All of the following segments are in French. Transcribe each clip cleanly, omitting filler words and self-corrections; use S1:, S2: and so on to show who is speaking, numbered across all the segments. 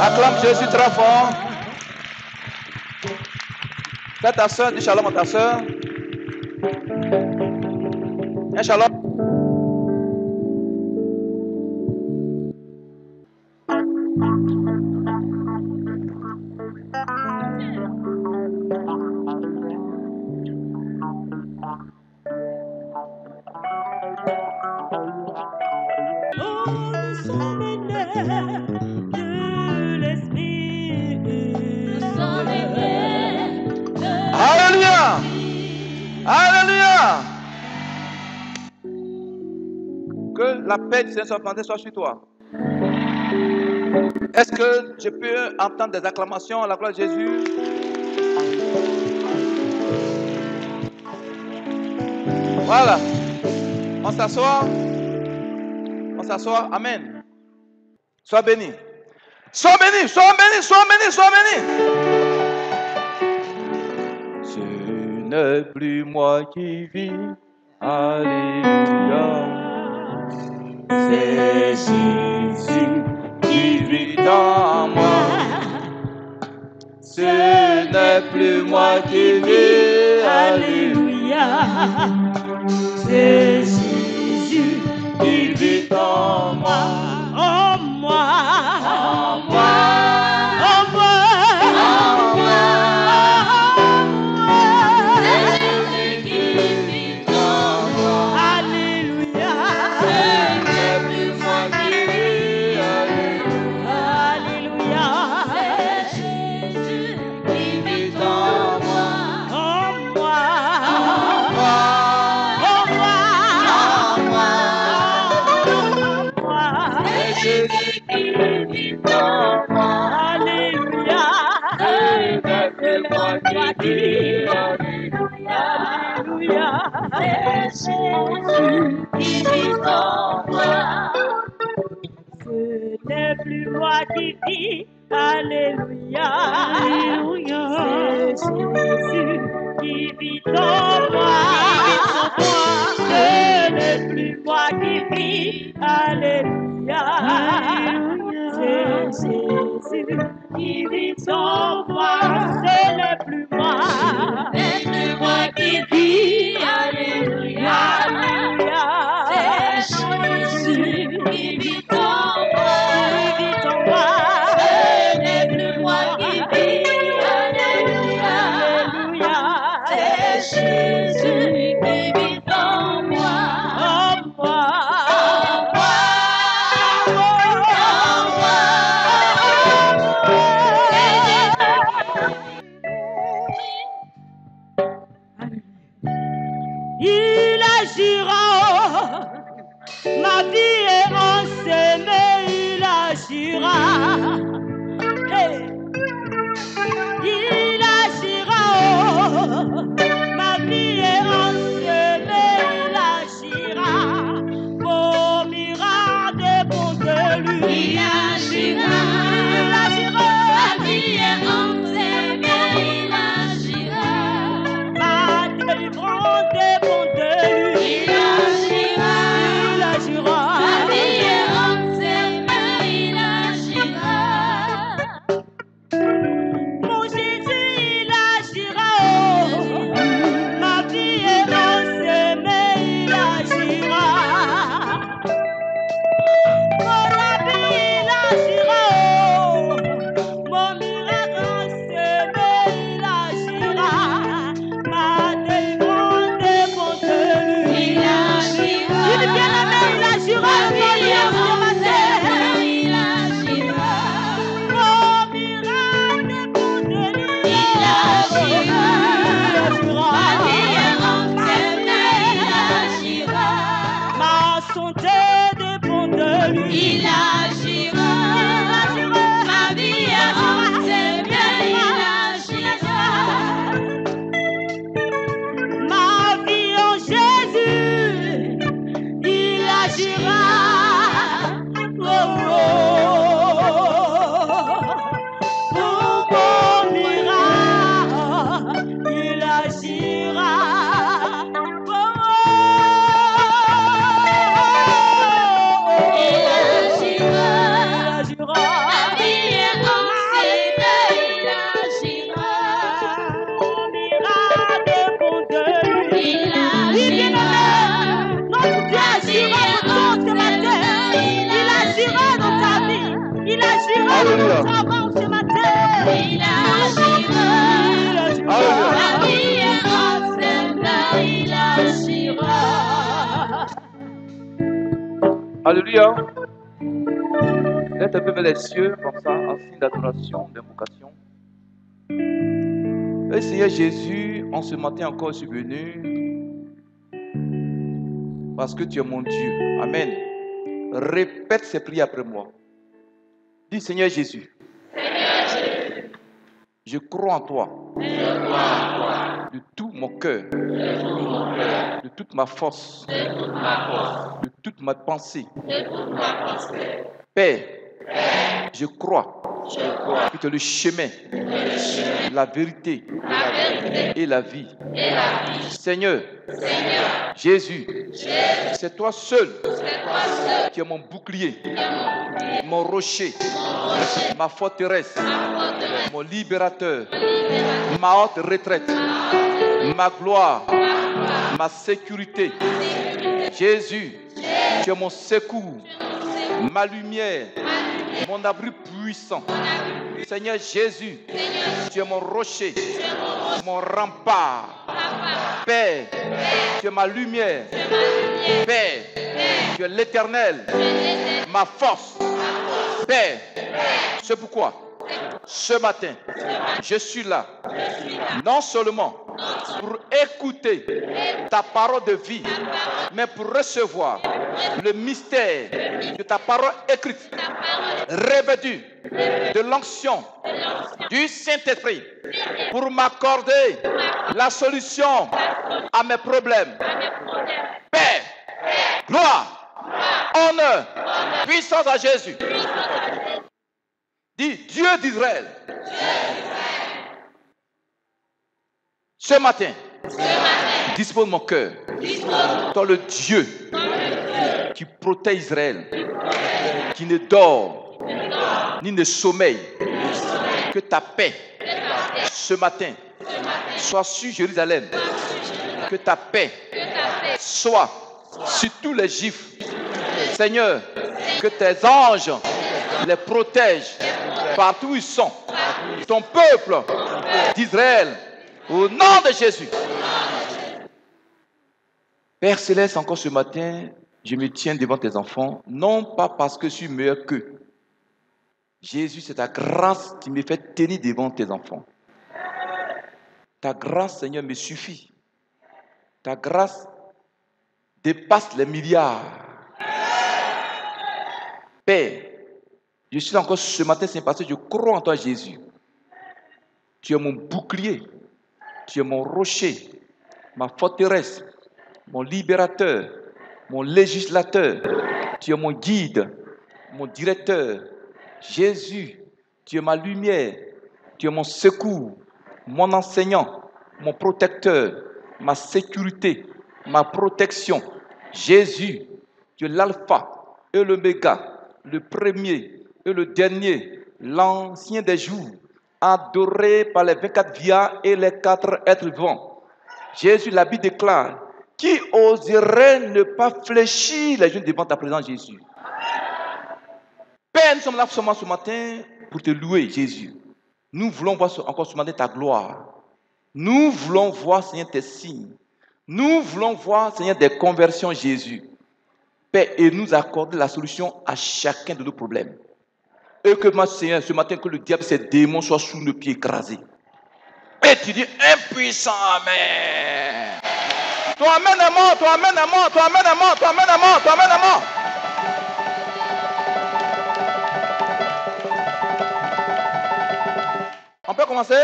S1: Acclame Jésus très fort. Fais ta soeur, dis shalom à ta soeur. Un shalom. Alléluia! Alléluia! Que la paix du Seigneur soit sur toi. Est-ce que je peux entendre des acclamations à la gloire de Jésus? Voilà. On s'assoit. On s'assoit. Amen. Sois béni. Sois béni, sois béni, sois béni, sois béni. Ce n'est plus moi qui vis. Alléluia. C'est Jésus qui vit en moi. Ce n'est plus moi qui vis. Alléluia. C'est Jésus qui vit en moi. En moi. En moi. En moi. En moi. C'est Jésus qui vit en moi. Alléluia. Ce n'est plus moi qui vis. Alléluia. C'est Jésus qui vit en moi. En moi. En moi. En moi. En moi. C'est Jésus qui vit en moi. Alléluia. Ce n'est plus moi qui vis. Alléluia. C'est Jésus qui vit en moi. Ce n'est plus moi qui vis. Alléluia. Alléluia. C'est Jésus qui vit en moi. Ce n'est plus moi qui vis. Alléluia. C'est Jésus qui vit en moi. Ce n'est plus moi. Ce n'est plus moi qui vis. Alléluia. Alléluia. C'est Jésus qui vit en moi. Qui vit en moi. Ce n'est plus moi qui vis. Alléluia. Alléluia. C'est Jésus qui vit en moi. En moi. En moi. Il agira, ma vie est ensemée, il agira. Hey. Il agira. Alléluia. Nous savons ce matin. Il agira. La vie est ensemble, il agira.
S2: Alléluia. Lève un peu vers les cieux, comme ça, en signe d'adoration, d'invocation. Et Seigneur Jésus, en ce matin encore, je suis venu parce que tu es mon Dieu. Amen. Répète ces prières après moi. Dis Seigneur Jésus.
S3: Seigneur Jésus.
S2: Je crois en toi.
S3: Je crois en toi.
S2: De tout mon cœur.
S3: De tout mon cœur.
S2: De toute ma force.
S3: De toute ma force.
S2: De toute ma pensée.
S3: De toute ma pensée.
S2: Père.
S3: Père.
S2: Je crois.
S3: Je crois
S2: que tu es le chemin, la vérité, et la vie. Seigneur, Jésus, c'est toi seul qui es mon bouclier, mon rocher, ma forteresse, mon libérateur, ma haute retraite, ma gloire, ma sécurité. Jésus, tu es mon secours, ma lumière, mon abri puissant. Seigneur Jésus, tu es mon rocher, mon rempart. Père, tu es ma lumière. Père, tu es l'éternel, ma force. Père, c'est pourquoi ce matin, je suis là, non seulement pour écouter ta parole de vie, mais pour recevoir le mystère de ta parole écrite, revêtue de l'onction du Saint-Esprit, pour m'accorder la solution à mes problèmes. Père, gloire, honneur, puissance à Jésus. Dis Dieu d'Israël. Ce matin, dispose mon cœur. Toi le Dieu qui protège Israël, qui ne dort ni ne sommeille. Que ta paix ce matin soit sur Jérusalem. Que ta paix soit sur tous les Juifs. Seigneur, que tes anges les protègent partout où ils sont. Ton peuple d'Israël, au nom de Jésus. Père Céleste, encore ce matin, je me tiens devant tes enfants, non pas parce que je suis meilleur qu'eux. Jésus, c'est ta grâce qui me fait tenir devant tes enfants. Ta grâce, Seigneur, me suffit. Ta grâce dépasse les milliards. Père, je suis encore ce matin, c'est parce que je crois en toi, Jésus. Tu es mon bouclier, tu es mon rocher, ma forteresse, mon libérateur, mon législateur. Tu es mon guide, mon directeur. Jésus, tu es ma lumière, tu es mon secours, mon enseignant, mon protecteur, ma sécurité, ma protection. Jésus, tu es l'alpha et l'oméga, le premier et le dernier, l'ancien des jours, adoré par les 24 vias et les 4 êtres vivants. Jésus, la Bible déclare, qui oserait ne pas fléchir les genoux devant ta présence, Jésus? Père, nous sommes là seulement ce matin pour te louer, Jésus. Nous voulons voir encore ce matin ta gloire. Nous voulons voir, Seigneur, tes signes. Nous voulons voir, Seigneur, des conversions, Jésus. Père, et nous accorder la solution à chacun de nos problèmes. Et que, moi, Seigneur, ce matin, que le diable, ces démons soient sous nos pieds écrasés. Et tu dis, impuissant, Amen. Toi, Amen est mort, toi, Amen est mort, toi, Amen est mort, toi, Amen est mort, toi, Amen est mort. On peut commencer?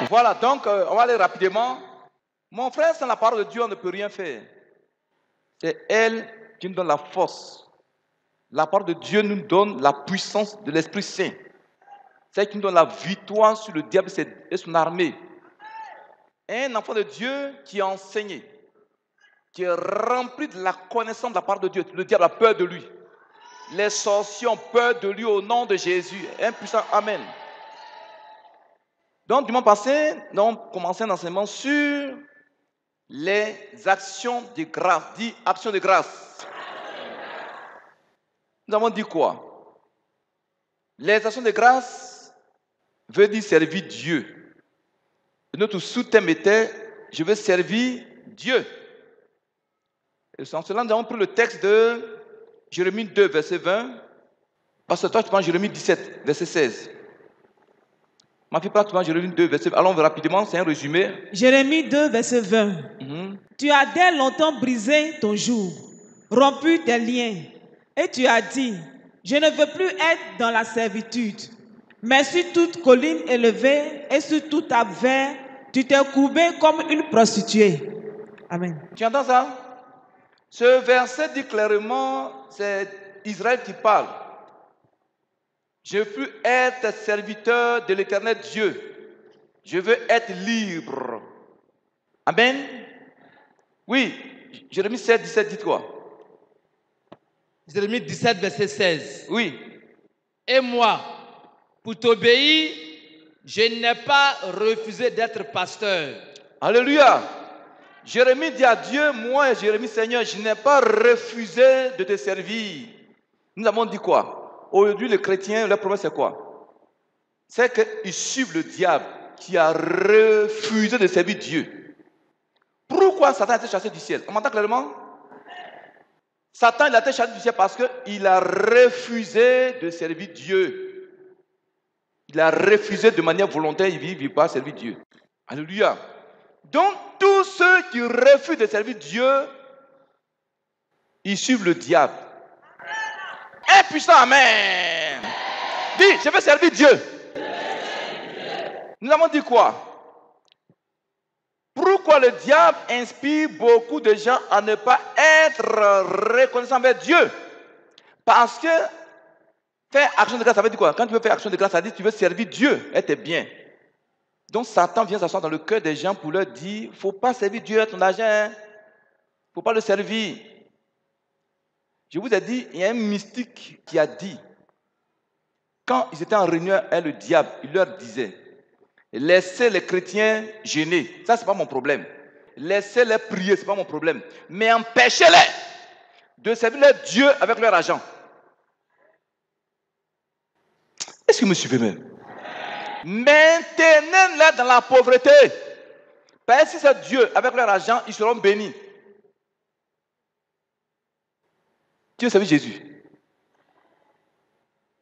S2: Voilà, donc, on va aller rapidement. Mon frère, sans la parole de Dieu, on ne peut rien faire. C'est elle qui nous donne la force. La parole de Dieu nous donne la puissance de l'Esprit Saint. C'est elle qui nous donne la victoire sur le diable et son armée. Un enfant de Dieu qui est enseigné, qui est rempli de la connaissance de la parole de Dieu. Le diable a peur de lui. Les sorciers ont peur de lui au nom de Jésus. Un puissant Amen. Donc, dimanche passé, nous avons commencé un enseignement sur les actions de grâce. Dis actions de grâce. Nous avons dit quoi? Les actions de grâce veut dire servir Dieu. Et notre sous-thème était « Je veux servir Dieu ». Et sans cela, nous avons pris le texte de Jérémie 2, verset 20. Parce que toi, tu prends Jérémie 17, verset 16. Ma fille, prends Jérémie 2, verset 20. Allons rapidement, c'est un résumé.
S1: Jérémie 2, verset 20. Tu as dès longtemps brisé ton joug, rompu tes liens, et tu as dit, je ne veux plus être dans la servitude. Mais sur toute colline élevée et sur tout arbre vert, tu t'es courbé comme une prostituée. Amen.
S2: Tu entends ça? Ce verset dit clairement, c'est Israël qui parle. Je veux plus être serviteur de l'Éternel Dieu. Je veux être libre. Amen. Oui, Jérémie 7, 17, dit quoi?
S4: Jérémie 17, verset 16.
S2: Oui.
S4: Et moi, pour t'obéir, je n'ai pas refusé d'être pasteur.
S2: Alléluia. Jérémie dit à Dieu, moi, Jérémie, Seigneur, je n'ai pas refusé de te servir. Nous avons dit quoi? Aujourd'hui, les chrétiens, leur promesse c'est quoi? C'est qu'ils suivent le diable qui a refusé de servir Dieu. Pourquoi Satan a été chassé du ciel? On m'entend clairement? Satan il a été chassé du ciel parce qu'il a refusé de servir Dieu. Il a refusé de manière volontaire, il ne veut pas servir Dieu. Alléluia. Donc, tous ceux qui refusent de servir Dieu, ils suivent le diable. Un puissant amen. Dis, je veux servir Dieu. Nous avons dit quoi? Pourquoi le diable inspire beaucoup de gens à ne pas être reconnaissants envers Dieu? Parce que faire action de grâce, ça veut dire quoi? Quand tu veux faire action de grâce, ça veut dire que tu veux servir Dieu et t'es bien. Donc Satan vient s'asseoir dans le cœur des gens pour leur dire, il ne faut pas servir Dieu à ton argent, il ne faut pas le servir. Je vous ai dit, il y a un mystique qui a dit, quand ils étaient en réunion avec le diable, il leur disait, laissez les chrétiens gêner, ça c'est pas mon problème. Laissez-les prier, c'est pas mon problème. Mais empêchez-les de servir leur Dieu avec leur argent. Est-ce que vous me suivez même? Maintenez-les dans la pauvreté. Parce que si c'est Dieu avec leur argent, ils seront bénis. Tu veux servir Jésus?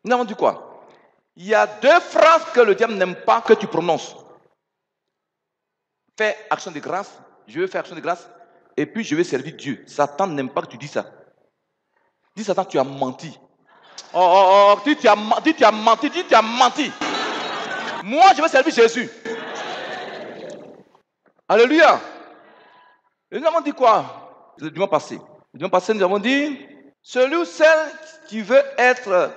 S2: Nous avons dit quoi? Il y a deux phrases que le diable n'aime pas que tu prononces. Fais action de grâce, je veux faire action de grâce, et puis je vais servir Dieu. Satan n'aime pas que tu dis ça. Dis Satan, tu as menti. Dis tu as menti, dis tu as menti. Moi, je vais servir Jésus. Alléluia. Et nous avons dit quoi? Le dimanche passé. Le dimanche passé, nous avons dit, celui ou celle qui veut être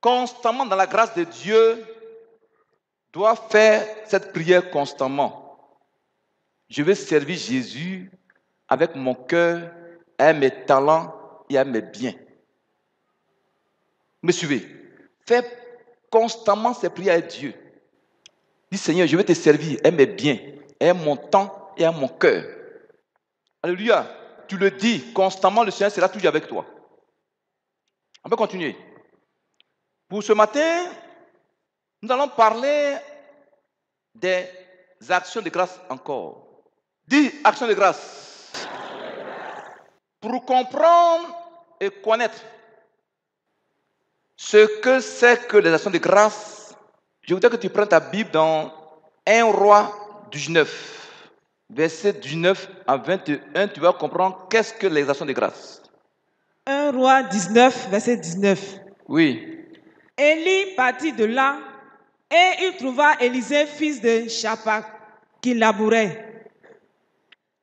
S2: constamment dans la grâce de Dieu doit faire cette prière constamment. Je vais servir Jésus avec mon cœur, avec mes talents et avec mes biens. Me suivez? Fais constamment ces prières à Dieu. Dis Seigneur, je vais te servir, avec mes biens, avec mon temps et avec mon cœur. Alléluia. Tu le dis constamment, le Seigneur sera toujours avec toi. On peut continuer. Pour ce matin, nous allons parler des actions de grâce encore. Dis actions de grâce. Pour comprendre et connaître ce que c'est que les actions de grâce, je voudrais que tu prennes ta Bible dans 1 Roi 19, verset 19 à 21. Tu vas comprendre qu'est-ce que les actions de grâce.
S1: 1 Roi 19, verset 19.
S2: Oui.
S1: Élie partit de là et il trouva Élisée, fils de Shaphat, qui labourait.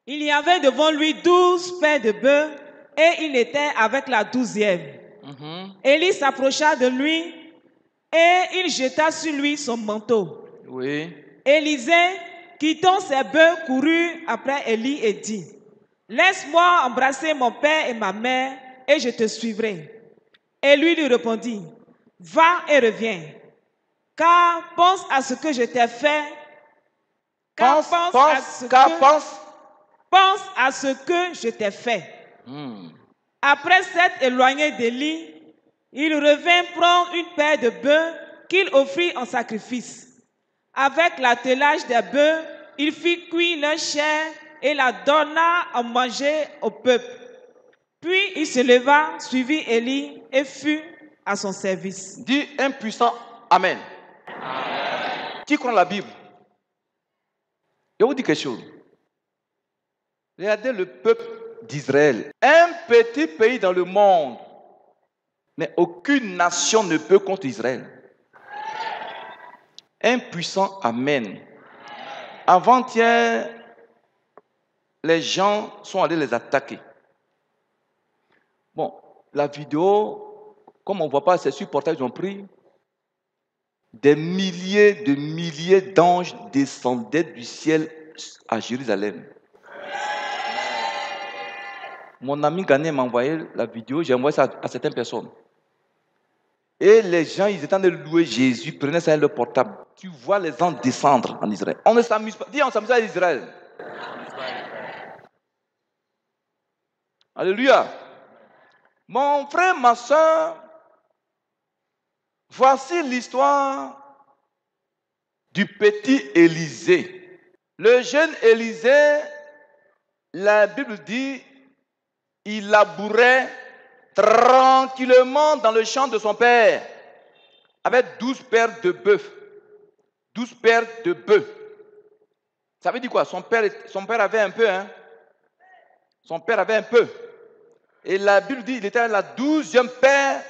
S1: Il y avait devant lui 12 paires de bœufs et il était avec la 12e. Élie s'approcha de lui et il jeta sur lui son manteau.
S2: Oui.
S1: Élisée, quittant ses bœufs, courut après Élie et dit, « Laisse-moi embrasser mon père et ma mère et je te suivrai. » Et lui répondit, « Va et reviens, car pense à ce que je t'ai fait.
S2: Pense
S1: à ce que je t'ai fait. » Après s'être éloigné d'Élie, Il revint prendre une paire de bœufs qu'il offrit en sacrifice. Avec l'attelage des bœufs, il fit cuire leur chair et la donna à manger au peuple. Puis il se leva, suivit Élie et fut à son service.
S2: Dis un puissant Amen. Qui croit la Bible? Je vous dis quelque chose. Regardez le peuple d'Israël. Un petit pays dans le monde. Mais aucune nation ne peut contre Israël. Un puissant Amen. Avant-hier, les gens sont allés les attaquer. Bon, la vidéo, comme on ne voit pas, c'est sur portail, ils ont pris. Des milliers d'anges descendaient du ciel à Jérusalem. Mon ami Ghané m'a envoyé la vidéo, j'ai envoyé ça à certaines personnes. Et les gens, ils étaient en train de louer Jésus, prenaient ça dans leur portable. Tu vois les anges descendre en Israël. On ne s'amuse pas. Dis, on s'amuse à Israël. Alléluia. Mon frère, ma soeur, voici l'histoire du petit Élisée. Le jeune Élisée, la Bible dit, il labourait tranquillement dans le champ de son père, avec 12 paires de bœufs. 12 paires de bœufs. Ça veut dire quoi? Son père avait un peu, hein? Son père avait un peu. Et la Bible dit qu'il était à la 12e paire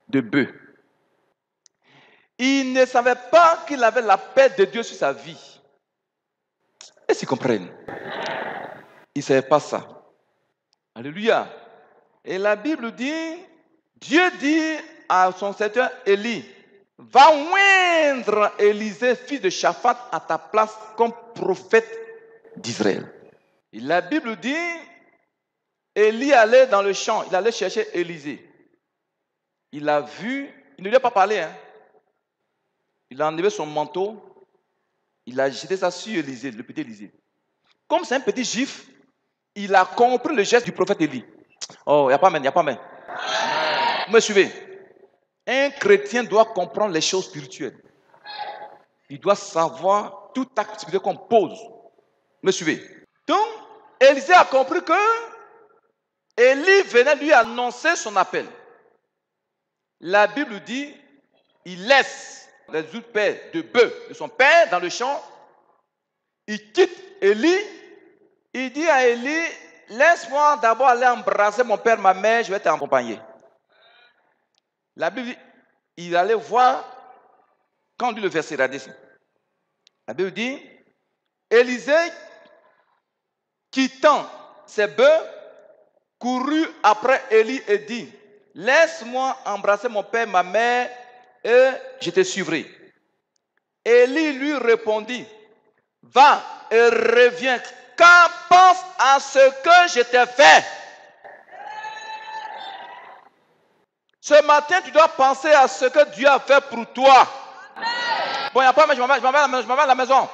S2: de bœufs. Il ne savait pas qu'il avait la paix de Dieu sur sa vie. Est-ce qu'ils comprennent? Il ne savait pas ça. Alléluia. Et la Bible dit, Dieu dit à son serviteur Élie, va oindre Élisée, fils de Shaphat, à ta place comme prophète d'Israël. Et la Bible dit, Élie allait dans le champ, il allait chercher Élisée. Il a vu, il ne lui a pas parlé, hein. Il a enlevé son manteau, il a jeté ça sur Élisée, le petit Élisée. Comme c'est un petit juif, il a compris le geste du prophète Élie. Oh, il n'y a pas même, il n'y a pas même. Vous me suivez? Un chrétien doit comprendre les choses spirituelles. Il doit savoir tout acte spirituel qu'on pose. Vous me suivez? Donc, Élisée a compris que Élie venait lui annoncer son appel. La Bible dit, il laisse les autres paires de bœufs de son père dans le champ. Il quitte Élie. Il dit à Élie, laisse-moi d'abord aller embrasser mon père, ma mère, je vais t'accompagner. La Bible dit, il allait voir, quand on lit le verset, regardez ici. La Bible dit, Élisée, quittant ses bœufs, courut après Élie et dit, laisse-moi embrasser mon père, ma mère, et je te suivrai. Élie lui répondit, va et reviens, car pense à ce que je t'ai fait. Ce matin, tu dois penser à ce que Dieu a fait pour toi. Bon, il n'y a pas, mais je m'en vais à la maison.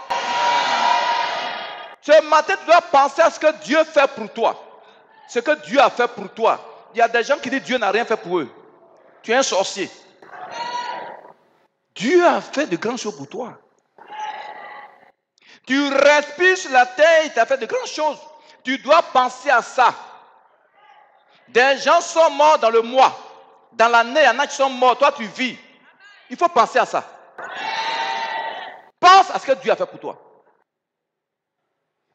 S2: Ce matin, tu dois penser à ce que Dieu fait pour toi. Ce que Dieu a fait pour toi. Il y a des gens qui disent que Dieu n'a rien fait pour eux. Tu es un sorcier. Dieu a fait de grandes choses pour toi. Tu respires sur la terre, il t'a fait de grandes choses. Tu dois penser à ça. Des gens sont morts dans le mois. Dans l'année, il y en a qui sont morts. Toi, tu vis. Il faut penser à ça. Pense à ce que Dieu a fait pour toi.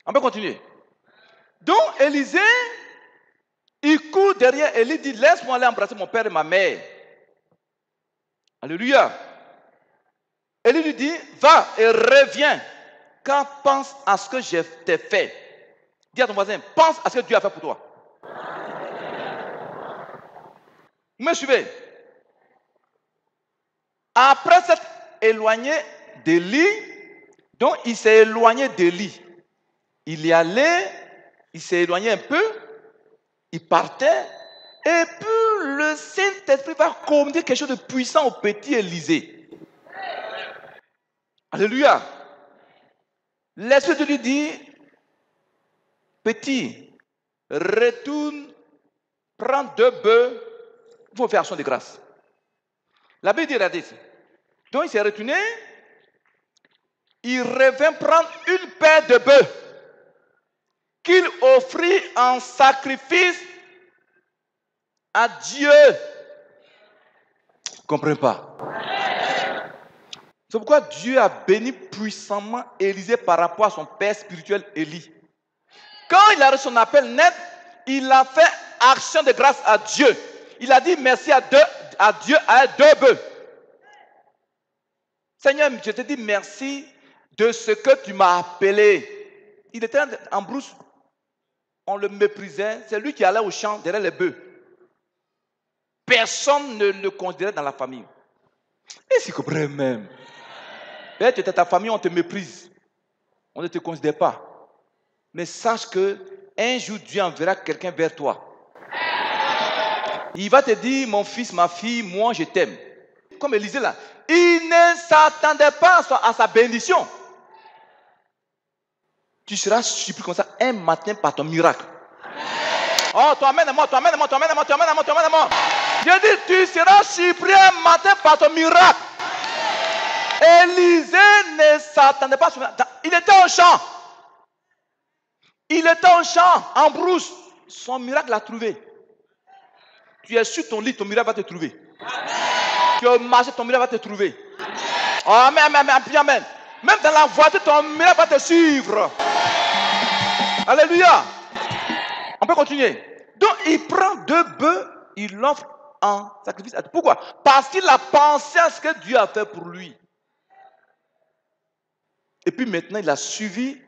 S2: On peut continuer. Donc, Élisée, il court derrière Élie, dit, laisse-moi aller embrasser mon père et ma mère. Alléluia. Élie lui dit, va et reviens, car pense à ce que je t'ai fait. Dis à ton voisin, pense à ce que Dieu a fait pour toi. Vous me suivez? Après s'être éloigné d'Élie, donc il s'est éloigné d'Élie. Il y allait, il s'est éloigné un peu, il partait, et puis le Saint-Esprit va communiquer quelque chose de puissant au petit Élisée. Alléluia. L'Esprit de lui dit, petit, retourne, prends 2 bœufs, il faut faire action de grâce. La Bible dit, regardez ici. Donc il s'est retourné, il revint prendre une paire de bœufs qu'il offrit en sacrifice à Dieu. Vous ne comprenez pas? C'est pourquoi Dieu a béni puissamment Élisée par rapport à son père spirituel Élie. Quand il a reçu son appel net, il a fait action de grâce à Dieu. Il a dit merci à Dieu à 2 bœufs. Seigneur, je te dis merci de ce que tu m'as appelé. Il était en brousse, on le méprisait. C'est lui qui allait au champ derrière les bœufs. Personne ne le considérait dans la famille. Et c'est vrai même. Peut-être que tu es ta famille, on te méprise. On ne te considère pas. Mais sache que un jour, Dieu enverra quelqu'un vers toi. Il va te dire, mon fils, ma fille, moi je t'aime. Comme Élisée là. Il ne s'attendait pas à sa bénédiction. Tu seras surpris comme ça un matin par ton miracle. Oh, t'emmène-moi. Je dis, tu seras surpris un matin par ton miracle. Élisée ne s'attendait pas à ça. Il était au champ. En brousse. Son miracle l'a trouvé. Tu es sur ton lit, ton miracle va te trouver. Tu es marché, ton miracle va te trouver. Oh, amen. Même dans la voiture, ton miracle va te suivre. Alléluia. On peut continuer. Donc, il prend 2 bœufs, il l'offre en sacrifice. Pourquoi? Parce qu'il a pensé à ce que Dieu a fait pour lui. Et puis maintenant, il a suivi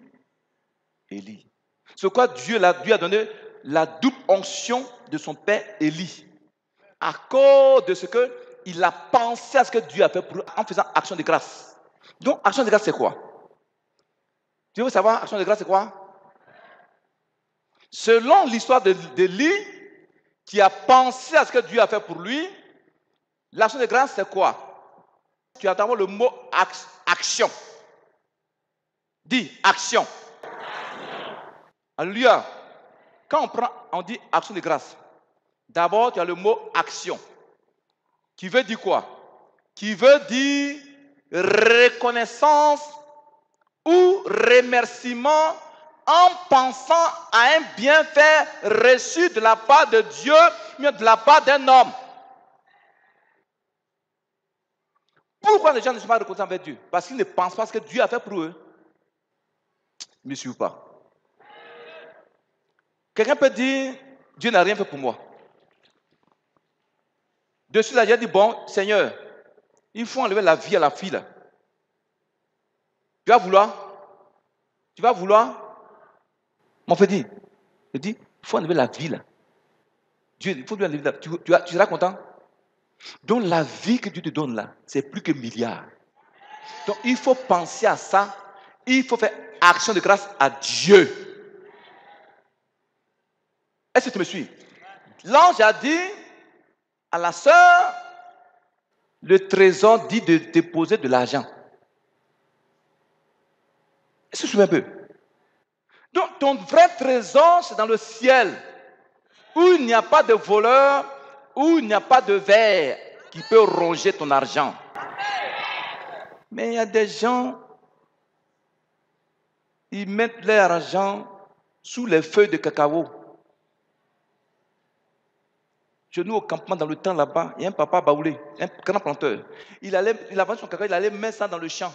S2: Élie. C'est quoi Dieu lui a donné la double onction de son père Élie. À cause de ce qu'il a pensé à ce que Dieu a fait pour lui en faisant action de grâce. Donc, action de grâce, c'est quoi? Tu veux savoir, action de grâce, c'est quoi? Selon l'histoire d'Élie, qui a pensé à ce que Dieu a fait pour lui, l'action de grâce, c'est quoi? Tu as d'abord le mot action. Dis action. Alléluia. Quand on dit action de grâce, d'abord tu as le mot action. Qui veut dire quoi? Qui veut dire reconnaissance ou remerciement en pensant à un bienfait reçu de la part de Dieu, mais de la part d'un homme. Pourquoi les gens ne sont pas reconnaissants avec Dieu? Parce qu'ils ne pensent pas ce que Dieu a fait pour eux. Ne me suivez pas. Quelqu'un peut dire, Dieu n'a rien fait pour moi. Dessus là, j'ai dit, bon, Seigneur, il faut enlever la vie à la fille là. Tu vas vouloir? Mon frère dit, il faut enlever la vie là. Dieu, il faut lui enlever la vie. Tu seras content? Donc la vie que Dieu te donne là, c'est plus que milliards. Donc il faut penser à ça. Il faut faire action de grâce à Dieu. Est-ce que tu me suis? L'ange a dit à la sœur, le trésor dit de déposer de l'argent. Est-ce que tu me suis un peu? Donc ton vrai trésor, c'est dans le ciel, où il n'y a pas de voleur, où il n'y a pas de ver qui peut ronger ton argent. Mais il y a des gens, ils mettent leur argent sous les feuilles de cacao. Chez nous, au campement, dans le temps là-bas, il y a un papa baoulé, un grand planteur. Il a vendu son cacao, il allait mettre ça dans le champ.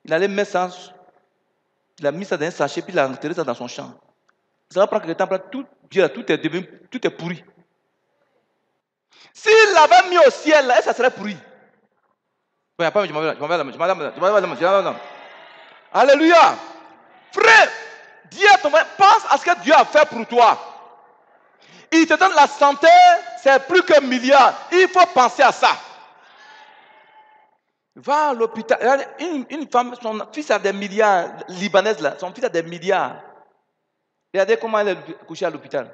S2: Il allait mettre ça, il a mis ça dans un sachet, puis il a enterré ça dans son champ. Ça va prendre quelques temps, tout est pourri. S'il l'avait mis au ciel, là, ça serait pourri. Alléluia. Frère, dis à ton frère, pense à ce que Dieu a fait pour toi. Il te donne la santé, c'est plus qu'un milliard. Il faut penser à ça. Va à l'hôpital. Une femme, son fils a des milliards, libanaise là, son fils a des milliards. Regardez comment elle est couchée à l'hôpital.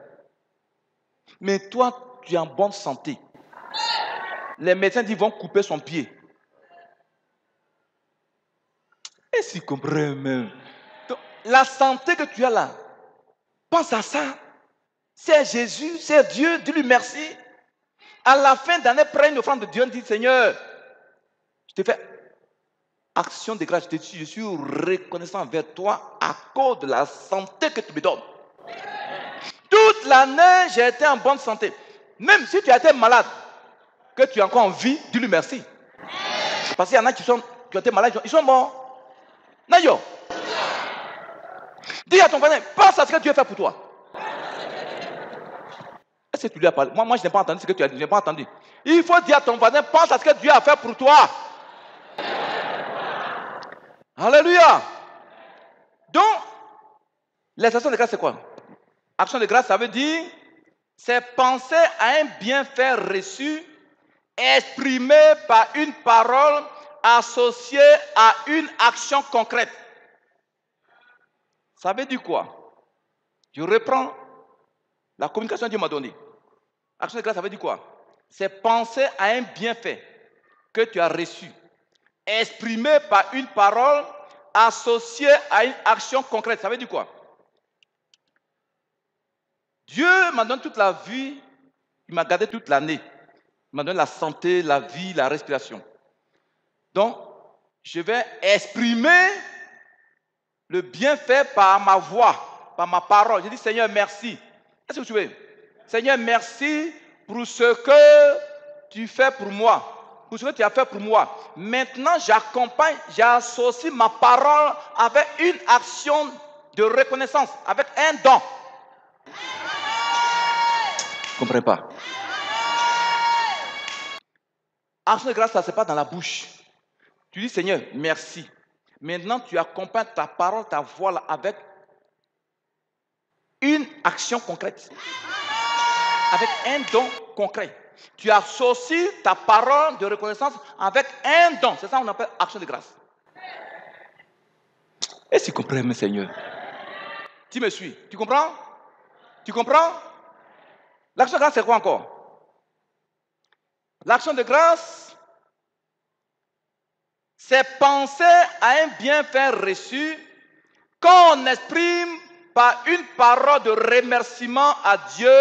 S2: Mais toi, tu es en bonne santé. Les médecins disent qu'ils vont couper son pied. Et s'ils comprennent même. Donc, la santé que tu as là, pense à ça. C'est Jésus, c'est Dieu, dis-lui merci. À la fin d'année, prends une offrande de Dieu et dis, Seigneur, je te fais action de grâce. Je suis reconnaissant envers toi à cause de la santé que tu me donnes. Toute l'année, j'ai été en bonne santé. Même si tu as été malade, que tu es encore en vie, dis-lui merci. Parce qu'il y en a qui ont été malades, ils sont morts. Nayo. Dis à ton voisin, pense à ce que Dieu fait pour toi. Est-ce que tu lui as parlé? Moi, je n'ai pas entendu ce que tu as dit. Je n'ai pas entendu. Il faut dire à ton voisin, pense à ce que Dieu a fait pour toi. Alléluia. Donc, l'expression de grâce, c'est quoi? Action de grâce, ça veut dire, c'est penser à un bienfait reçu, exprimé par une parole associée à une action concrète. Ça veut dire quoi? Je reprends la communication que Dieu m'a donnée. Action de grâce, ça veut dire quoi? C'est penser à un bienfait que tu as reçu, exprimé par une parole associée à une action concrète. Ça veut dire quoi? Dieu m'a donné toute la vie, il m'a gardé toute l'année. Il m'a donné la santé, la vie, la respiration. Donc, je vais exprimer le bienfait par ma voix, par ma parole. Je dis, Seigneur, merci. Est-ce que tu veux? Seigneur, merci pour ce que tu fais pour moi, pour ce que tu as fait pour moi. Maintenant, j'accompagne, j'associe ma parole avec une action de reconnaissance, avec un don. Je ne comprends pas. Action de grâce, ça ne se passe pas dans la bouche. Tu dis, Seigneur, merci. Maintenant, tu accompagnes ta parole, ta voix là, avec une action concrète. Avec un don concret. Tu associes ta parole de reconnaissance avec un don. C'est ça qu'on appelle action de grâce. Est-ce que tu comprends, mon Seigneur? Tu me suis? Tu comprends? Tu comprends? L'action de grâce, c'est quoi encore? L'action de grâce, c'est penser à un bienfait reçu qu'on exprime par une parole de remerciement à Dieu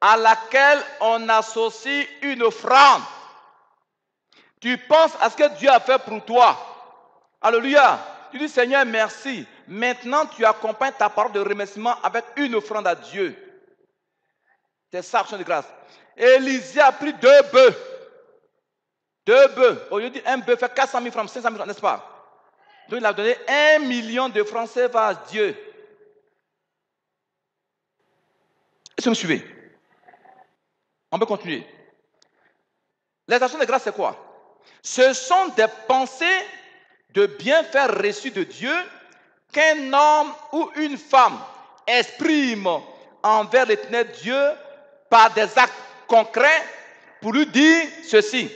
S2: à laquelle on associe une offrande. Tu penses à ce que Dieu a fait pour toi. Alléluia. Tu dis, Seigneur, merci. Maintenant, tu accompagnes ta parole de remerciement avec une offrande à Dieu. C'est ça, action de grâce. Élisée a pris 2 bœufs. 2 bœufs. Au lieu de dire un bœuf fait 400 000 francs, 500 000 francs, n'est-ce pas? Donc, il a donné 1 million de francs CFA à Dieu. Est-ce que vous me suivez? On peut continuer. Les actions de grâce, c'est quoi? Ce sont des pensées de bienfaits reçus de Dieu qu'un homme ou une femme exprime envers l'éternel Dieu par des actes concrets pour lui dire ceci.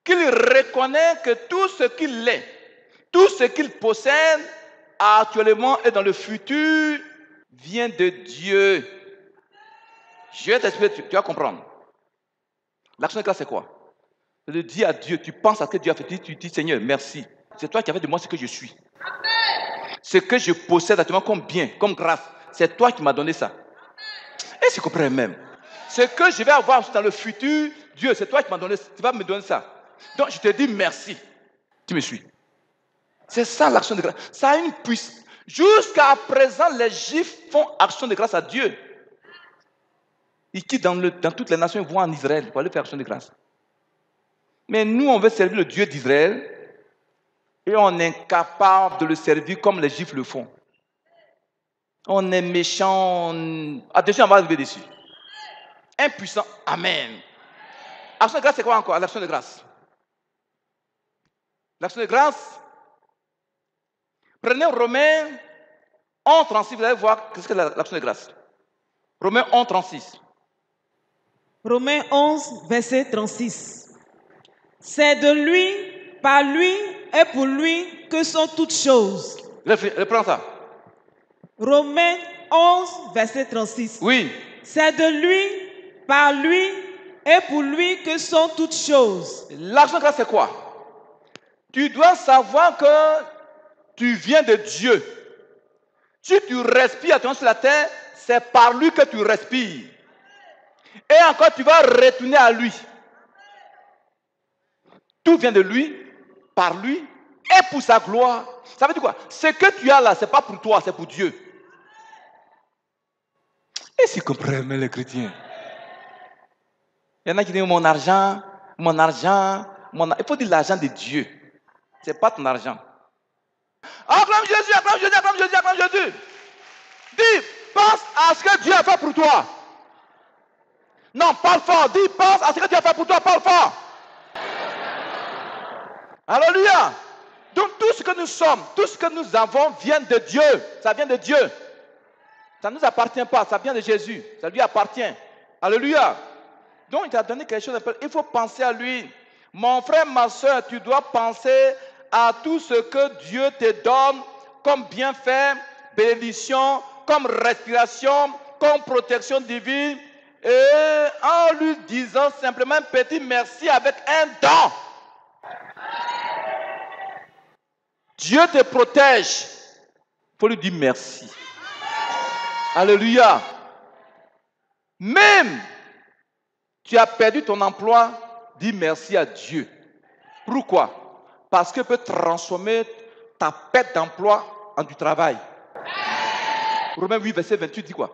S2: Qu'il reconnaît que tout ce qu'il est, tout ce qu'il possède actuellement et dans le futur vient de Dieu. Je vais t'expliquer, tu vas comprendre. L'action de grâce, c'est quoi? C'est de dire à Dieu, tu penses à ce que Dieu a fait, tu dis Seigneur, merci. C'est toi qui as fait de moi ce que je suis. Ce que je possède actuellement comme bien, comme grâce, c'est toi qui m'as donné ça. Et tu comprends même. Ce que je vais avoir dans le futur, Dieu, c'est toi qui m'as donné, tu vas me donner ça. Donc je te dis merci. Tu me suis? C'est ça l'action de grâce. Ça a une puissance. Jusqu'à présent, les Juifs font action de grâce à Dieu. Ils quittent dans toutes les nations, ils vont en Israël pour aller faire action de grâce. Mais nous, on veut servir le Dieu d'Israël et on est incapable de le servir comme les Juifs le font. On est méchant. Attention, on va arriver dessus. Impuissant. Amen. Action de grâce, c'est quoi encore? L'action de grâce. L'action de grâce. Prenez Romains 11:36, vous allez voir qu'est-ce que l'action de grâce. Romains 11:36.
S1: Romains 11, verset 36. C'est de lui, par lui et pour lui que sont toutes choses.
S2: Reprends ça.
S1: Romains 11, verset 36.
S2: Oui.
S1: C'est de lui, par lui et pour lui que sont toutes choses.
S2: L'action de grâce, c'est quoi? Tu dois savoir que tu viens de Dieu. Si tu respires sur la terre, c'est par lui que tu respires. Et encore, tu vas retourner à lui. Tout vient de lui, par lui, et pour sa gloire. Ça veut dire quoi? Ce que tu as là, ce n'est pas pour toi, c'est pour Dieu. Et si comprennent les chrétiens? Il y en a qui disent mon argent. Il faut dire l'argent de Dieu. Ce n'est pas ton argent. Acclame Jésus, acclame Jésus, acclame Jésus, acclame Jésus. Dis, pense à ce que Dieu a fait pour toi. Non, parle fort. Dis, pense à ce que Dieu a fait pour toi, parle fort. Alléluia. Donc tout ce que nous sommes, tout ce que nous avons vient de Dieu. Ça vient de Dieu. Ça ne nous appartient pas, ça vient de Jésus. Ça lui appartient. Alléluia. Donc il t'a donné quelque chose. Il faut penser à lui. Mon frère, ma soeur, tu dois penser à tout ce que Dieu te donne comme bienfait, bénédiction, comme respiration, comme protection divine. Et en lui disant simplement un petit merci avec un don. Dieu te protège. Il faut lui dire merci. Alléluia. Même tu as perdu ton emploi, dis merci à Dieu. Pourquoi? Parce qu'il peut transformer ta perte d'emploi en du travail. Romains 8, verset 28 dit quoi?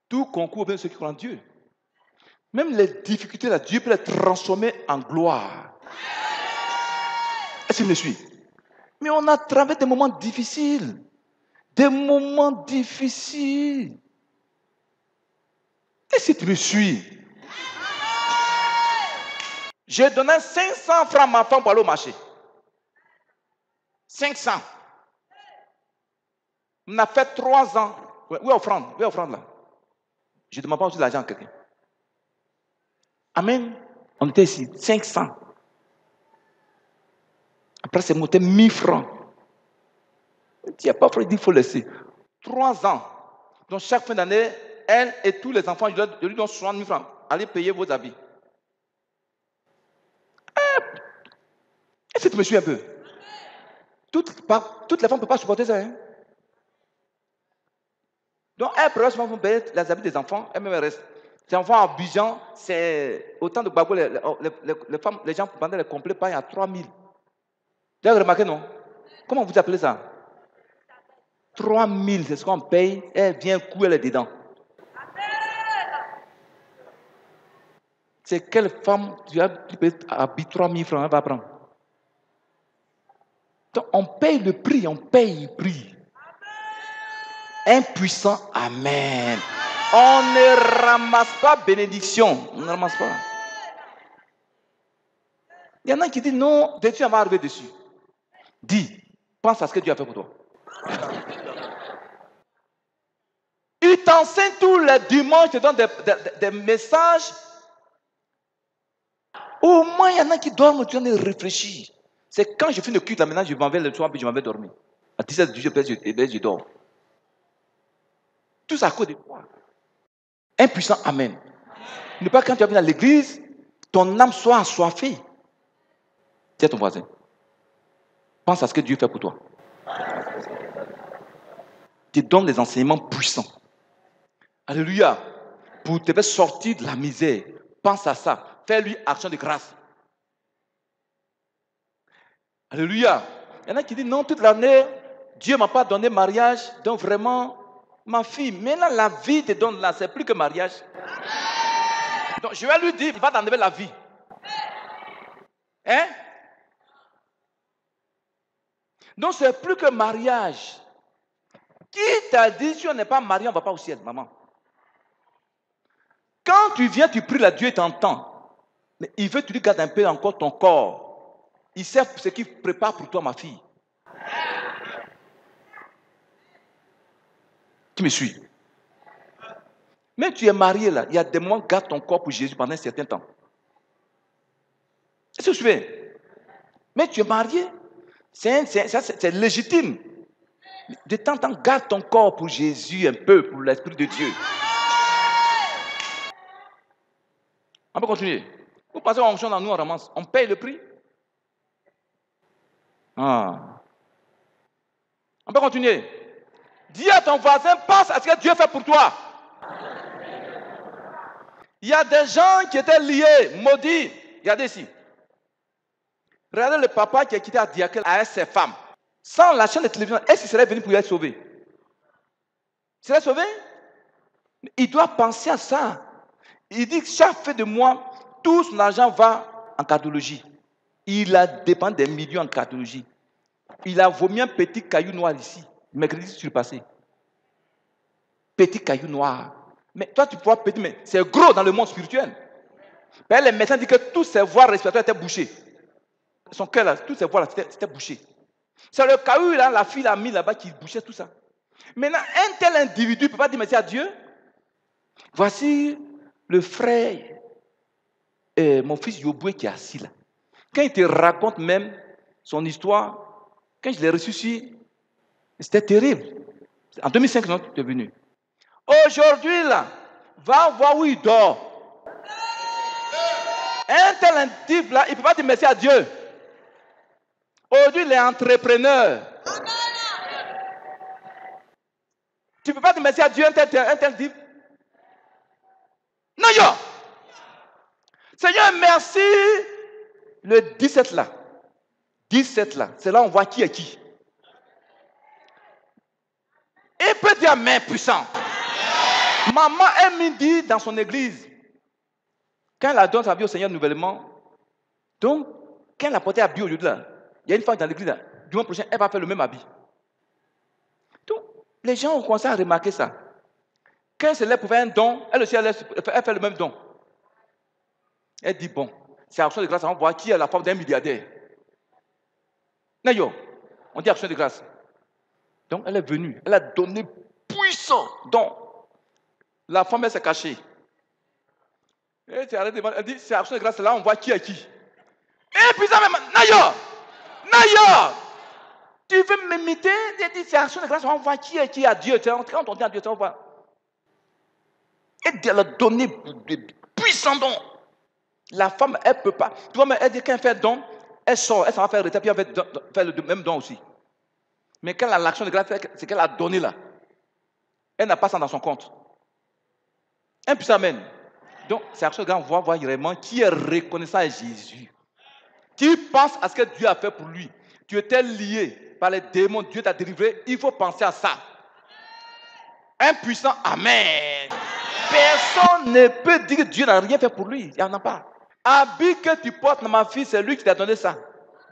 S2: Tout concourt bien ceux qui croient en Dieu. Même les difficultés, là, Dieu peut les transformer en gloire. Est-ce que tu me suis? Mais on a traversé des moments difficiles. Des moments difficiles. Est-ce que tu me suis? J'ai donné 500 francs à ma femme pour aller au marché. 500. On a fait 3 ans. Où est l'offrande? Où est l'offrande là? Je ne demande pas aussi l'argent à quelqu'un. Amen. On était ici. 500. Après, c'est monté 1000 francs. Il n'y a pas il faut laisser. 3 ans. Donc, chaque fin d'année, elle et tous les enfants, je lui donne 60 000 francs. Allez payer vos habits. Est-ce que tu me suis un peu? Toutes les femmes ne peuvent pas supporter ça. Hein? Donc, elle préfère payer les habits des enfants, elle me reste. Les enfants en Abidjan, c'est autant de babou, les femmes, les gens pendant les complets payent à 3 000. Vous avez remarqué, non? Comment vous appelez ça? 3 000, c'est ce qu'on paye. Elle vient couper, elle est dedans. C'est quelle femme tu peux habiller 3 000 francs, elle va prendre? Donc, on paye le prix, on paye le prix. Un puissant Amen. On ne ramasse pas bénédiction. On ne ramasse pas. Il y en a qui disent non, Dieu va arriver dessus. Dis, pense à ce que Dieu a fait pour toi. Il t'enseigne tous les dimanches, il te donne des messages. Au moins, il y en a qui dorment, tu en es réfléchi. C'est quand je finis le culte, là maintenant, je m'en vais le soir, puis je m'en vais dormir. À 17h, je dors. Tout ça à cause de quoi? Un puissant Amen. Ne pas quand tu viens à l'église, ton âme soit assoiffée. Tiens ton voisin. Pense à ce que Dieu fait pour toi. Tu donnes des enseignements puissants. Alléluia. Pour te faire sortir de la misère. Pense à ça. Fais-lui action de grâce. Alléluia. Il y en a qui disent non, toute l'année, Dieu ne m'a pas donné mariage. Donc vraiment, ma fille, maintenant la vie te donne là, c'est plus que mariage. Donc je vais lui dire, il va t'enlever la vie. Hein? Donc c'est plus que mariage. Qui t'a dit si on n'est pas marié, on ne va pas au ciel, maman? Quand tu viens, tu pries là, Dieu t'entend. Mais il veut que tu lui gardes un peu encore ton corps. Il sait ce qu'il prépare pour toi, ma fille. Tu me suis? Mais tu es marié là, il y a des moments, garde ton corps pour Jésus pendant un certain temps. Est-ce que tu fais? Mais tu es marié, c'est légitime. De temps en temps, garde ton corps pour Jésus un peu, pour l'Esprit de Dieu. On peut continuer. Vous pensez qu'on chante en nous, on ramasse. On paye le prix. On peut continuer. Dis à ton voisin, pense à ce que Dieu fait pour toi. Il y a des gens qui étaient liés, maudits. Regardez ici. Regardez le papa qui a quitté Adiakel avec ses femmes. Sans la chaîne de télévision, est-ce qu'il serait venu pour être sauvé? Il serait sauvé? Il doit penser à ça. Il dit que chaque fait de moi, tout son argent va en cardiologie. Il a dépensé des millions en cardiologie. Il a vomi un petit caillou noir ici, mercredi sur le passé. Petit caillou noir. Mais toi, tu peux voir petit, mais c'est gros dans le monde spirituel. Les médecins disent que toutes ses voies respiratoires étaient bouchées. Son cœur, là, toutes ses voies, c'était bouché. C'est le caillou, là, la fille l'a mis là-bas qui bouchait tout ça. Maintenant, un tel individu ne peut pas dire merci à Dieu. Voici le frère, mon fils Yoboué qui est assis là. Quand il te raconte même son histoire, quand je l'ai reçu ici, c'était terrible. En 2005, non, tu es venu. Aujourd'hui, là, va voir où il dort. Un tel individu là, il ne peut pas dire merci à Dieu. Aujourd'hui, il est entrepreneur. Tu ne peux pas dire merci à Dieu, un tel type. Non, yo! Seigneur, merci. Le 17 là. 17 là. C'est là on voit qui est qui. Il peut dire Amen puissant. Maman aime dit dans son église. Quand elle a donné sa vie au Seigneur nouvellement, donc, quand elle a porté habit aujourd'hui là, il y a une femme dans l'église là, du mois prochain, elle va faire le même habit. Donc, les gens ont commencé à remarquer ça. Quand elle se lève pour faire un don, elle aussi, elle fait le même don. Elle dit, bon, c'est action de grâce, on va voir qui est la femme d'un milliardaire. Nayo, on dit action de grâce. Donc, elle est venue, elle a donné puissant don. La femme, elle s'est cachée. Elle dit, c'est action de grâce, là, on voit qui est qui. Et puis ça même, Nayo, tu veux m'imiter? Elle dit, c'est action de grâce, on voit qui est qui à Dieu. Quand on dit à Dieu, on voit. Et elle a donné de puissants dons. La femme, elle ne peut pas. Tu vois, mais elle dit quand elle fait don, elle sort, elle s'en va faire retard, puis elle va faire le même don aussi. Mais quand elle a l'action de grâce, c'est qu'elle a donné là. Elle n'a pas ça dans son compte. Un puissant amen. Donc, c'est l'action de grâce, on voit vraiment qui est reconnaissant à Jésus. Qui pense à ce que Dieu a fait pour lui. Tu étais lié par les démons, Dieu t'a délivré. Il faut penser à ça. Un puissant amen. Personne ne peut dire que Dieu n'a rien fait pour lui. Il n'y en a pas. Habit que tu portes, ma fille, c'est lui qui t'a donné ça.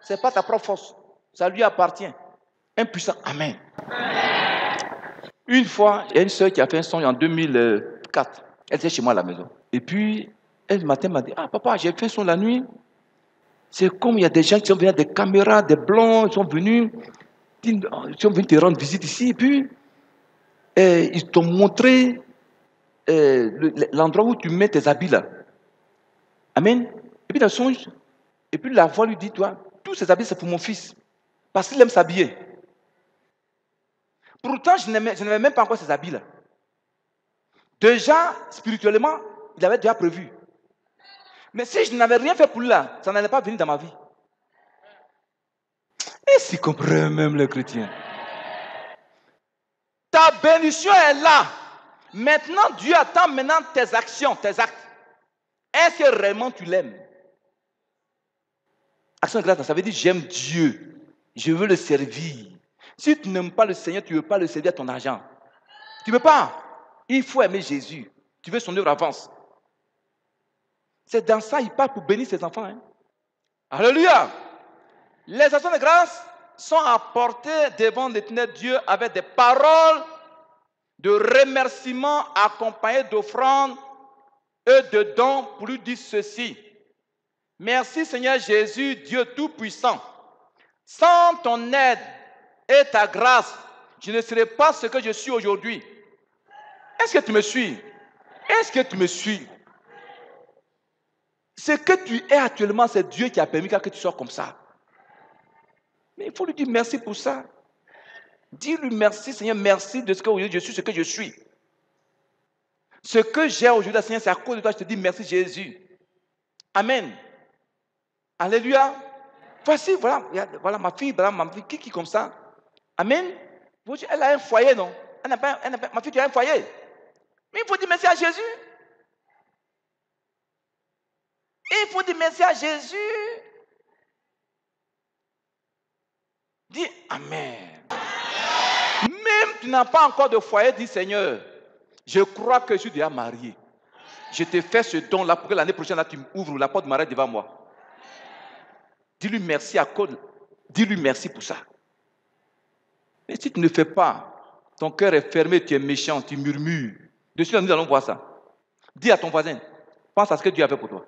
S2: Ce n'est pas ta propre force. Ça lui appartient. Un puissant amen. Une fois, il y a une soeur qui a fait un songe en 2004. Elle était chez moi à la maison. Et puis, elle, le matin, m'a dit, ah papa, j'ai fait un son la nuit. C'est comme il y a des gens qui sont venus avec des caméras, des blancs, ils sont venus te rendre visite ici. Et puis, ils t'ont montré l'endroit où tu mets tes habits là. Amen. Et puis dans le songe, et puis la voix lui dit, toi, tous ces habits c'est pour mon fils. Parce qu'il aime s'habiller. Pourtant, je n'avais même pas encore ces habits là. Déjà, spirituellement, il avait déjà prévu. Mais si je n'avais rien fait pour lui là, ça n'allait pas venir dans ma vie. Et s'il comprend même les chrétiens. Ta bénédiction est là. Maintenant, Dieu attend maintenant tes actions, tes actes. Est-ce que réellement tu l'aimes? Action de grâce, ça veut dire j'aime Dieu. Je veux le servir. Si tu n'aimes pas le Seigneur, tu ne veux pas le servir à ton argent. Tu ne veux pas. Il faut aimer Jésus. Tu veux son œuvre avance. C'est dans ça, il parle pour bénir ses enfants. Hein. Alléluia. Les actions de grâce sont apportées devant l'éternel Dieu avec des paroles de remerciement accompagnées d'offrandes et de dons pour lui dire ceci. Merci Seigneur Jésus, Dieu Tout-Puissant. Sans ton aide et ta grâce, je ne serais pas ce que je suis aujourd'hui. Est-ce que tu me suis? Est-ce que tu me suis? Ce que tu es actuellement, c'est Dieu qui a permis que tu sois comme ça. Mais il faut lui dire merci pour ça. Dis-lui merci Seigneur, merci de ce que je suis, ce que je suis. Ce que j'ai aujourd'hui, Seigneur, c'est à cause de toi, je te dis merci Jésus. Amen. Alléluia. Voici, voilà ma fille, qui comme ça. Amen. Elle a un foyer, non? Ma fille, tu as un foyer. Mais il faut dire merci à Jésus. Et il faut dire merci à Jésus. Dis Amen. Même tu n'as pas encore de foyer, dis Seigneur, je crois que je suis déjà marié. Je te fais ce don-là pour que l'année prochaine, là, tu ouvres la porte de mariage devant moi. Dis-lui merci à cause. Dis-lui merci pour ça. Mais si tu ne fais pas, ton cœur est fermé, tu es méchant, tu murmures. Dessus, nous allons voir ça. Dis à ton voisin, pense à ce que Dieu a fait pour toi.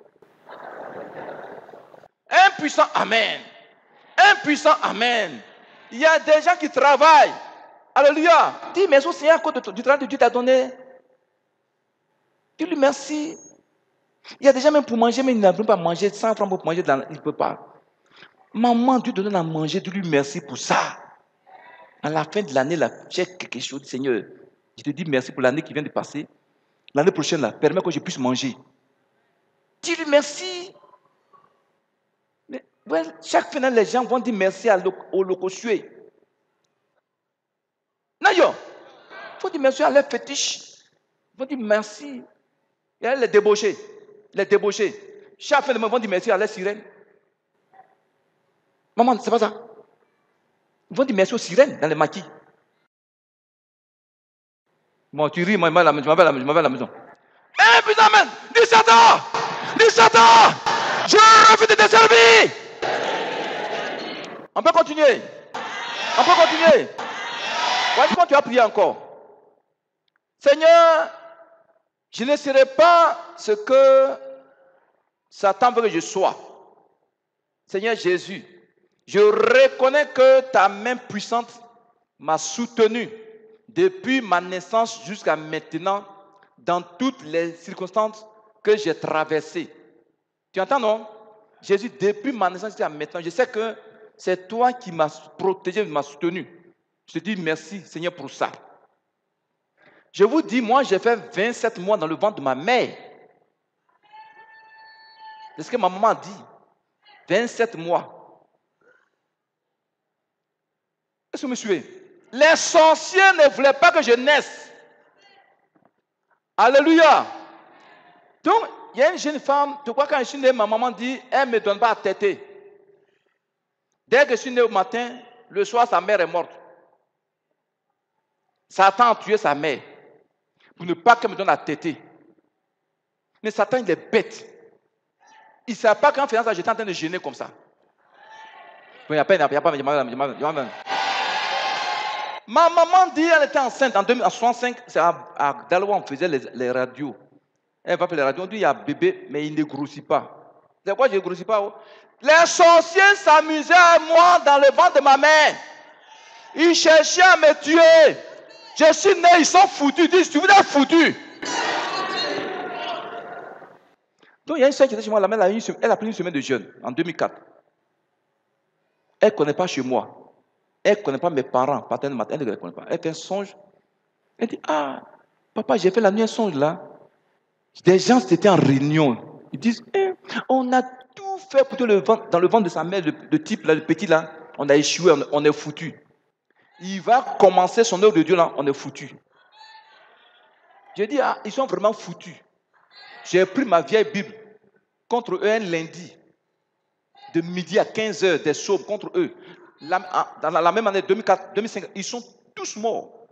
S2: Un puissant Amen. Un puissant Amen. Il y a des gens qui travaillent. Alléluia. Dis merci au Seigneur à cause du travail que Dieu t'a donné. Dis-lui merci. Il y a des gens même pour manger, mais ils n'arrivent pas à manger 100 francs pour manger, il ne peut pas. Maman, Dieu te donne à manger, dis-lui merci pour ça. À la fin de l'année, là, j'ai quelque chose, Seigneur. Je te dis merci pour l'année qui vient de passer. L'année prochaine, là, permets que je puisse manger. Dis-lui merci. Mais, ouais, chaque fin d'année, les gens vont dire merci au locosué. Nayo, il faut dire merci à leurs fétiches. Il faut dire merci. Il y a les débauchés. Les débauchés. Chaque fin de mois, ils vont dire merci à leurs sirènes. Maman, c'est pas ça. Ils vont dire merci aux sirènes dans les maquis. Bon, tu ris, moi, je m'en vais à la maison. Eh, putain, amen! Dis Satan! Dis Satan! Je refuse de te servir! On peut continuer. On peut continuer. Voici comment tu as prié encore. Seigneur, je ne serai pas ce que Satan veut que je sois. Seigneur Jésus, je reconnais que ta main puissante m'a soutenu depuis ma naissance jusqu'à maintenant dans toutes les circonstances que j'ai traversées. Tu entends, non? Jésus, depuis ma naissance jusqu'à maintenant, je sais que c'est toi qui m'as protégé, m'as soutenu. Je te dis merci, Seigneur, pour ça. Je vous dis, moi, j'ai fait 27 mois dans le ventre de ma mère. C'est ce que ma maman a dit. 27 mois. Est-ce que vous me suivez? Les sorciers ne voulaient pas que je naisse. Alléluia. Donc, il y a une jeune femme, tu crois quand je suis né, ma maman dit, elle ne me donne pas à téter. Dès que je suis né au matin, le soir, sa mère est morte. Satan a tué sa mère pour ne pas qu'elle me donne à téter. Mais Satan, il est bête. Il ne savait pas qu'en faisant ça, j'étais en train de gêner comme ça. Il n'y a pas. Ma maman dit, elle était enceinte en 1965, c'est à Daloa, on faisait les radios. Elle va faire les radios, on dit, il y a bébé, mais il ne grossit pas. C'est quoi, je ne grossis pas? Oh? Les sorciers s'amusaient à moi dans le ventre de ma mère. Ils cherchaient à me tuer. Je suis né, ils sont foutus. Ils disent, tu vous êtes foutus. Donc, il y a une soeur qui était chez moi, elle a pris une semaine de jeûne en 2004. Elle ne connaît pas chez moi. Elle ne connaît pas mes parents, paternels, elle ne les connaît pas. Elle fait un songe. Elle dit, ah, papa, j'ai fait la nuit un songe là. Des gens étaient en réunion. Ils disent, on a tout fait pour dans le ventre de sa mère, le type là, le petit là. On a échoué, on est foutu. Il va commencer son œuvre de Dieu là, on est foutu. J'ai dit, ah, ils sont vraiment foutus. J'ai pris ma vieille Bible contre eux un lundi, de midi à 15h, des psaumes contre eux. Dans la même année, 2004, 2005, ils sont tous morts.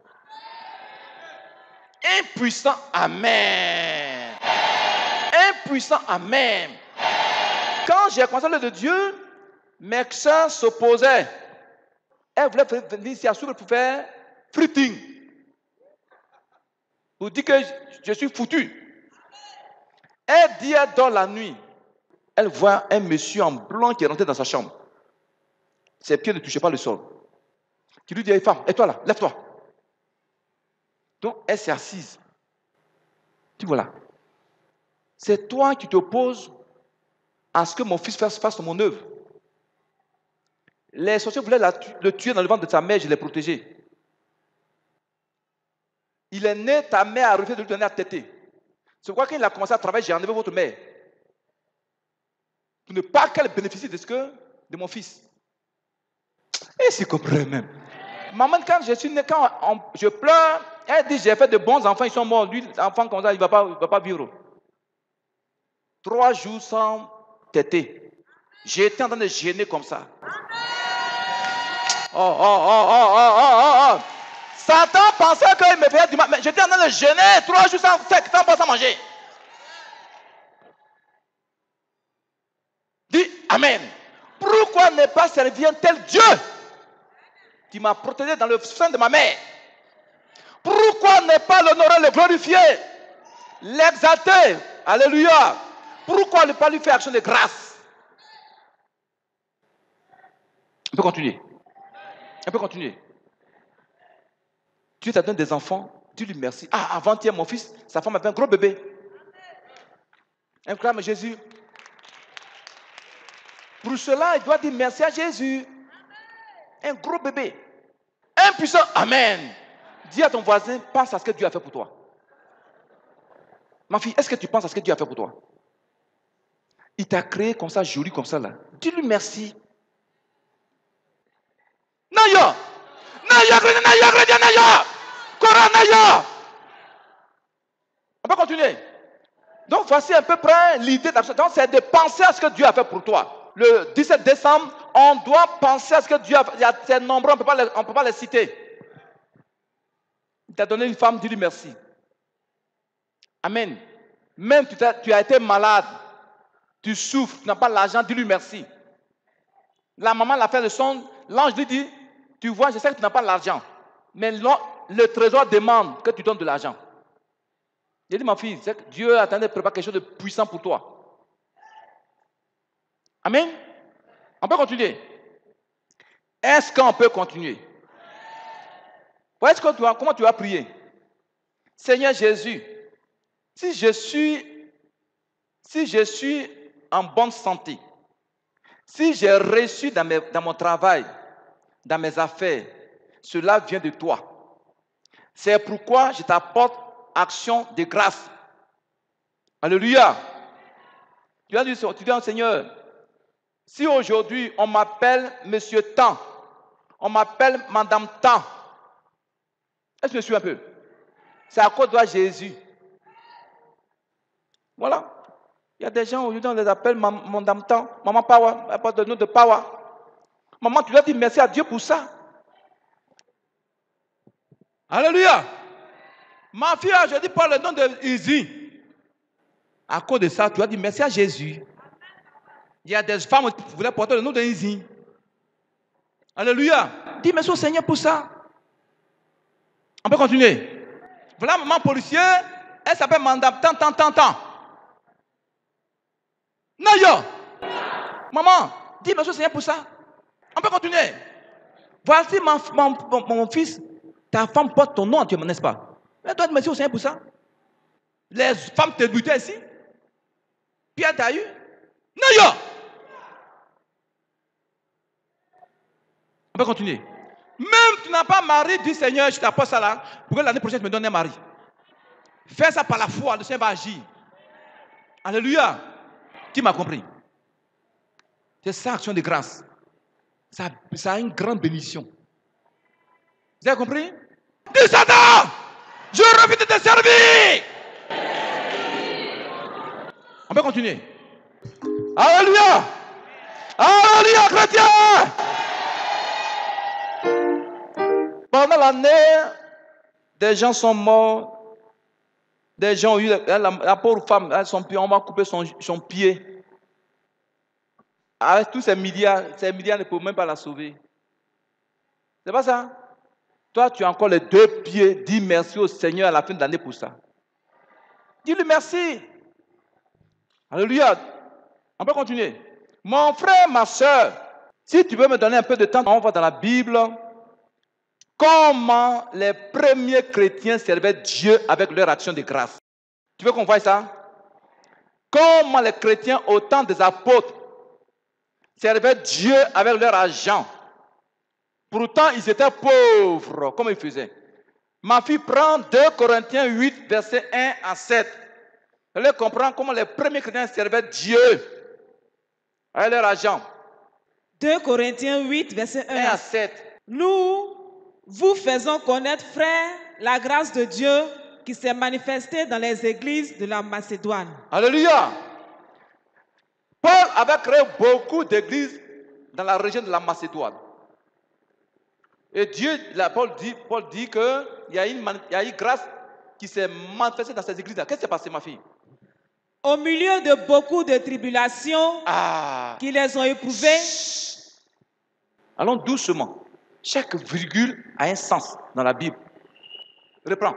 S2: Impuissant, amen. Impuissant, amen. Quand j'ai commencé l'œuvre de Dieu, mes soeurs s'opposaient. Elles voulaient venir ici à Souvre pour faire fruiting. Pour dire que je suis foutu. Elle dit, elle dort la nuit. Elle voit un monsieur en blanc qui est rentré dans sa chambre. Ses pieds ne touchaient pas le sol. Qui lui dit, femme, et toi là, lève-toi. Donc, elle s'est assise. Tu vois là. C'est toi qui t'opposes à ce que mon fils fasse mon œuvre. Les sorciers voulaient le tuer dans le ventre de sa mère, je l'ai protégé. Il est né, ta mère a refusé de lui donner à téter. C'est pourquoi quand il a commencé à travailler, j'ai enlevé votre mère. Pour ne pas qu'elle bénéficie de mon fils. Et c'est compris même. Maman, quand je suis né, quand je pleure, elle dit, j'ai fait de bons enfants, ils sont morts. Lui, enfant comme ça, il ne va pas vivre. 3 jours sans têter. J'étais en train de gêner comme ça. Oh. Satan pensait qu'il me faisait du mal. Mais j'étais en train de gêner 3 jours sans pas sans manger. Dis Amen. Pourquoi ne pas servir un tel Dieu qui m'a protégé dans le sein de ma mère? Pourquoi ne pas l'honorer, le glorifier, l'exalter? Alléluia. Pourquoi ne pas lui faire action de grâce? On peut continuer. Dieu t'a donné des enfants, dis-lui merci. Ah, avant-hier, mon fils, sa femme avait un gros bébé. Incroyable Jésus. Pour cela, il doit dire merci à Jésus. Un gros bébé. Un puissant. Amen. Dis à ton voisin, pense à ce que Dieu a fait pour toi. Ma fille, est-ce que tu penses à ce que Dieu a fait pour toi? Il t'a créé comme ça, joli comme ça là. Dis-lui merci. Naya. On peut continuer. Donc voici à peu près l'idée d'action. Donc c'est de penser à ce que Dieu a fait pour toi. Le 17 décembre, on doit penser à ce que Dieu a fait. Il y a ces nombreux, on ne peut pas les citer. Il t'a donné une femme, dis-lui merci. Amen. Même tu as été malade, tu souffres, tu n'as pas l'argent, dis-lui merci. La maman l'a fait le son, l'ange lui dit, tu vois, je sais que tu n'as pas l'argent, mais le trésor demande que tu donnes de l'argent. J'ai dit, ma fille, c'est que Dieu a tenté de préparer quelque chose de puissant pour toi. Amen. On peut continuer. Est-ce qu'on peut continuer? Comment tu vas prier? Seigneur Jésus, si je suis en bonne santé, si j'ai réussi dans mon travail, dans mes affaires, cela vient de toi. C'est pourquoi je t'apporte action de grâce. Alléluia. Tu as dit au Seigneur, si aujourd'hui on m'appelle Monsieur Tant, on m'appelle Madame Tant, est-ce que je suis un peu? C'est à cause de Jésus. Voilà. Il y a des gens aujourd'hui, on les appelle Madame Tant, Maman Power, elle porte le nom de Power. Maman, tu dois dire merci à Dieu pour ça. Alléluia. Ma fille, je dis pas le nom de Izzy. À cause de ça, tu dois dire merci à Jésus. Il y a des femmes qui voulaient porter le nom de Izzy. Alléluia. Dis merci au Seigneur pour ça. On peut continuer. Voilà maman policière, elle s'appelle Madame Tant. Naya. Maman, dis merci au Seigneur pour ça. On peut continuer. Voici mon fils, ta femme porte ton nom entièrement, n'est-ce pas? Elle doit dire merci au Seigneur pour ça. Les femmes te buttaient ici. Pierre t'a eu. Naya. On peut continuer. Même tu n'as pas mari, dis Seigneur, je t'apporte ça là, pour que l'année prochaine tu me donnes un mari. Fais ça par la foi, le Seigneur va agir. Alléluia. Qui m'a compris? C'est ça, action de grâce. Ça a une grande bénédiction. Vous avez compris? Dis Satan, je refuse de te servir. On peut continuer. Alléluia. Alléluia, chrétien. Pendant l'année, des gens sont morts. Des gens ont eu, la pauvre femme, on va couper son pied. Avec tous ces milliards ne peuvent même pas la sauver. C'est pas ça? Toi, tu as encore les 2 pieds. Dis merci au Seigneur à la fin de l'année pour ça. Dis-lui merci. Alléluia. On peut continuer. Mon frère, ma soeur, si tu veux me donner un peu de temps, on va dans la Bible. Comment les premiers chrétiens servaient Dieu avec leur action de grâce. Tu veux qu'on voie ça? Comment les chrétiens au temps des apôtres servaient Dieu avec leur argent. Pourtant, ils étaient pauvres. Comment ils faisaient? Ma fille prend 2 Corinthiens 8, versets 1 à 7. Elle comprend comment les premiers chrétiens servaient Dieu avec leur argent.
S1: 2 Corinthiens 8, versets 1
S2: à 7.
S1: Nous vous faisons connaître, frères, la grâce de Dieu qui s'est manifestée dans les églises de la Macédoine.
S2: Alléluia. Paul avait créé beaucoup d'églises dans la région de la Macédoine. Et Paul dit qu'il y a une grâce qui s'est manifestée dans ces églises-là. Qu'est-ce qui s'est passé, ma fille?
S1: Au milieu de beaucoup de tribulations qui les ont éprouvées.
S2: Allons doucement. Chaque virgule a un sens dans la Bible. Reprends.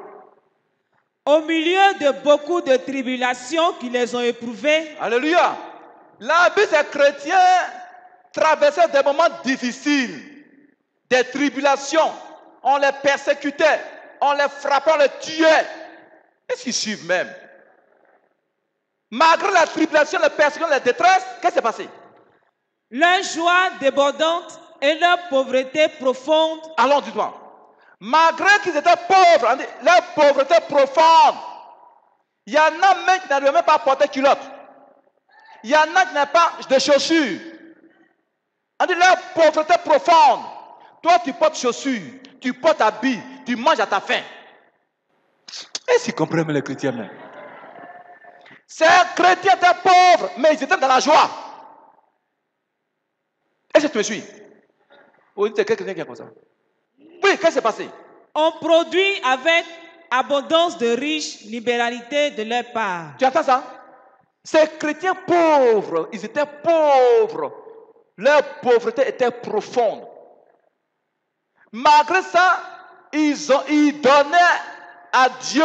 S1: Au milieu de beaucoup de tribulations qui les ont éprouvées.
S2: Alléluia. La Bible, ces chrétiens traversaient des moments difficiles, des tribulations. On les persécutait, on les frappait, on les tuait. Est-ce qu'ils suivent même? Malgré la tribulation, la persécution, la détresse, qu'est-ce qui s'est passé?
S1: Leur joie débordante et leur pauvreté profonde.
S2: Allons, dis-moi. Malgré qu'ils étaient pauvres, leur pauvreté profonde, il y en a même qui n'arrivent même pas à porter culotte. Il y en a qui n'ont pas de chaussures. On dit leur pauvreté profonde. Toi, tu portes chaussures, tu portes habits, tu manges à ta faim. Est-ce qu'ils comprennent les chrétiens même? Ces chrétiens étaient pauvres, mais ils étaient dans la joie. Est-ce que tu me suis? Vous dites, c'est quelqu'un qui a comme ça. Oui, qu'est-ce qui s'est passé?
S1: On produit avec abondance de riches libéralité de leur part.
S2: Tu entends ça? Ces chrétiens pauvres, ils étaient pauvres. Leur pauvreté était profonde. Malgré ça, ils donnaient à Dieu.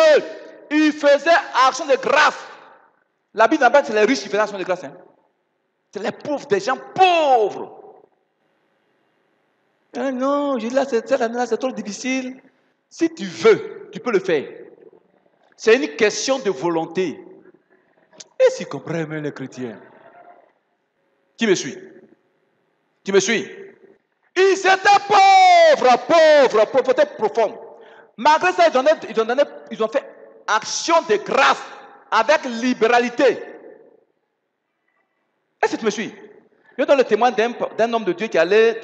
S2: Ils faisaient action de grâce. La Bible n'a pas dit que c'est les riches qui faisaient action de grâce. Hein? C'est les pauvres, des gens pauvres. Ah non, là, c'est trop difficile. Si tu veux, tu peux le faire. C'est une question de volonté. Et s'ils comprennent même les chrétiens? Qui me suit? Qui me suit? Ils étaient pauvres, pauvreté profonde. Malgré ça, ils ont fait action de grâce avec libéralité. Est-ce que tu me suis? Je donne le témoin d'un homme de Dieu qui allait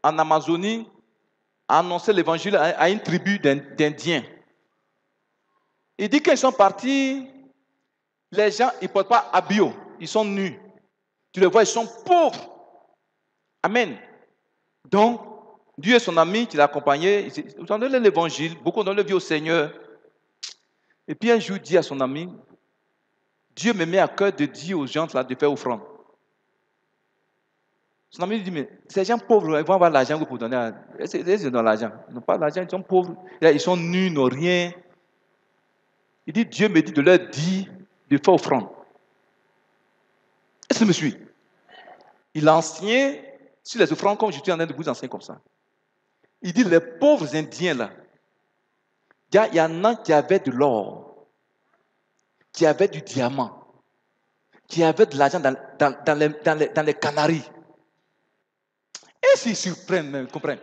S2: en Amazonie annoncer l'évangile à une tribu d'Indiens. Il dit qu'ils sont partis, les gens, ils ne portent pas habillés, ils sont nus. Tu les vois, ils sont pauvres. Amen. Donc, Dieu et son ami qui l'accompagnaient, ils ont donné l'évangile, beaucoup ont donné la vie au Seigneur. Et puis un jour, il dit à son ami, Dieu me met à cœur de dire aux gens là, de faire offrande. Son ami lui dit, mais ces gens pauvres, ils vont avoir l'argent pour donner. Ils ont l'argent. Ils n'ont pas l'argent, ils sont pauvres. Ils sont nus, ils n'ont rien. Il dit, Dieu me dit de leur dire de faire offrande. Est-ce que tu me suis? Il a enseigné sur les offrandes comme je suis en train de vous enseigner comme ça. Il dit, les pauvres Indiens là, il y en a qui avaient de l'or, qui avaient du diamant, qui avaient de l'argent dans les Canaries. Et s'ils surprennent, comprennent.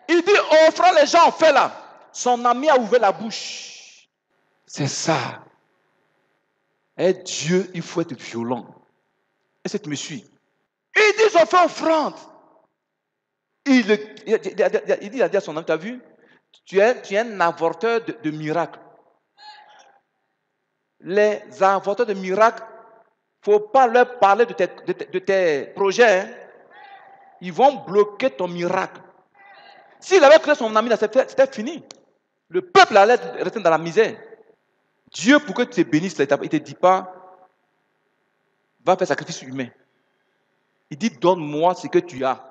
S2: Il dit, offrant les gens ont fait là. Son ami a ouvert la bouche. C'est ça. Et Dieu, il faut être violent. Est-ce que tu me suis? Il dit, ils ont fait offrande. Il a dit à son ami, tu as vu? Tu es un avorteur de miracles. Les avorteurs de miracles, il ne faut pas leur parler de tes projets. Hein. Ils vont bloquer ton miracle. S'il avait créé son ami, c'était fini. Le peuple allait rester dans la misère. Dieu, pour que tu te bénisses, il ne te dit pas, va faire sacrifice humain. Il dit, donne-moi ce que tu as.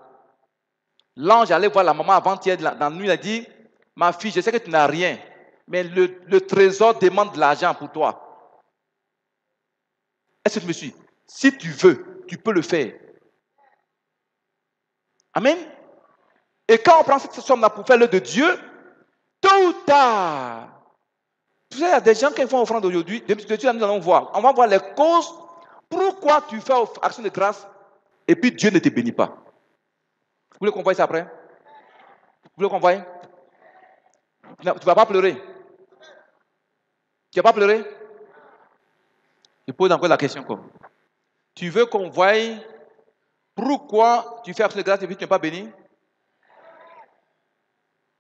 S2: L'ange allait voir la maman avant-hier dans la nuit, il a dit, ma fille, je sais que tu n'as rien, mais le trésor demande de l'argent pour toi. Est-ce que tu me suis? Si tu veux, tu peux le faire. Amen. Et quand on prend cette somme-là pour faire l'œuvre de Dieu, tôt ou tard, tu sais, il y a des gens qui font offrande aujourd'hui, depuis que nous allons voir. On va voir les causes. Pourquoi tu fais action de grâce et puis Dieu ne te bénit pas? Vous voulez qu'on voie ça après? Vous voulez qu'on voie? Tu ne vas pas pleurer. Tu ne vas pas pleurer? Je pose encore la question comme. Tu veux qu'on voie pourquoi tu fais action de grâce et puis tu n'es pas béni?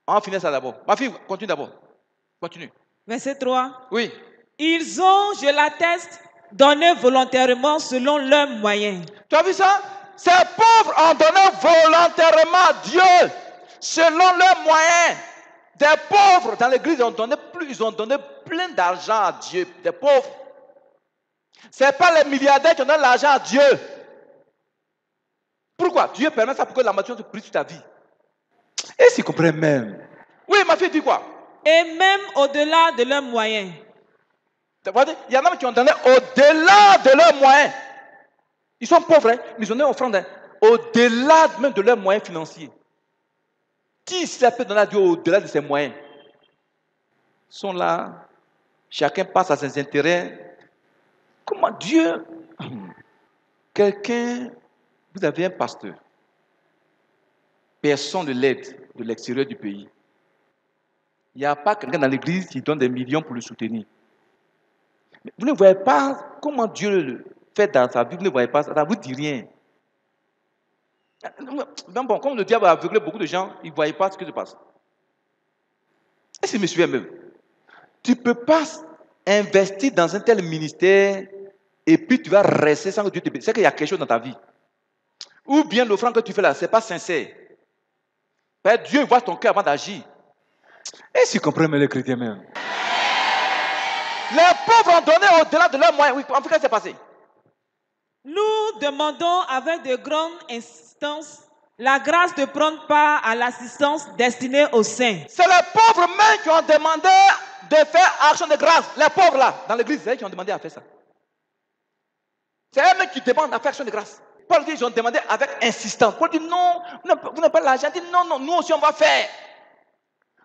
S2: On va finir ça d'abord. Ma fille, continue d'abord. Continue.
S1: Verset 3.
S2: Oui.
S1: Ils ont, je l'atteste, donné volontairement selon leurs moyens.
S2: Tu as vu ça? Ces pauvres ont donné volontairement à Dieu, selon leurs moyens. Des pauvres dans l'église, ils ont donné plein d'argent à Dieu. Des pauvres. Ce n'est pas les milliardaires qui ont donné l'argent à Dieu. Pourquoi? Dieu permet ça pour que la maturité prise sur ta vie. Et s'ils comprennent même. Oui, ma fille dit quoi?
S1: Et même au-delà de leurs moyens.
S2: Il y en a qui ont donné au-delà de leurs moyens. Ils sont pauvres, hein, mais ils ont donné offrande au-delà même de leurs moyens financiers. Qui ici peut donner à Dieu au-delà de ses moyens? Ils sont là, chacun passe à ses intérêts. Comment Dieu... Quelqu'un, vous avez un pasteur, personne ne l'aide de l'extérieur du pays. Il n'y a pas quelqu'un dans l'église qui donne des millions pour le soutenir. Mais vous ne voyez pas comment Dieu le fait dans sa vie, vous ne voyez pas ça, ça ne vous dit rien. Bon, comme le diable a aveuglé beaucoup de gens, ils ne voyaient pas ce qui se passe. Est-ce que je me souviens même? Tu ne peux pas investir dans un tel ministère et puis tu vas rester sans que Dieu te bénisse. C'est qu'il y a quelque chose dans ta vie. Ou bien l'offrande que tu fais là, ce n'est pas sincère. Dieu voit ton cœur avant d'agir. Et si comprennent les chrétiens même. Les pauvres ont donné au-delà de leurs moyens. Oui, en fait, qu'est-ce qui s'est passé?
S1: Nous demandons avec de grandes insistances la grâce de prendre part à l'assistance destinée aux saints.
S2: C'est les pauvres même qui ont demandé de faire action de grâce. Les pauvres là, dans l'église, c'est eux qui ont demandé à faire ça. C'est eux-mêmes qui demandent à faire action de grâce. Paul dit, ils ont demandé avec insistance. Paul dit, non, vous n'avez pas l'argent. Il dit, non, non, nous aussi on va faire.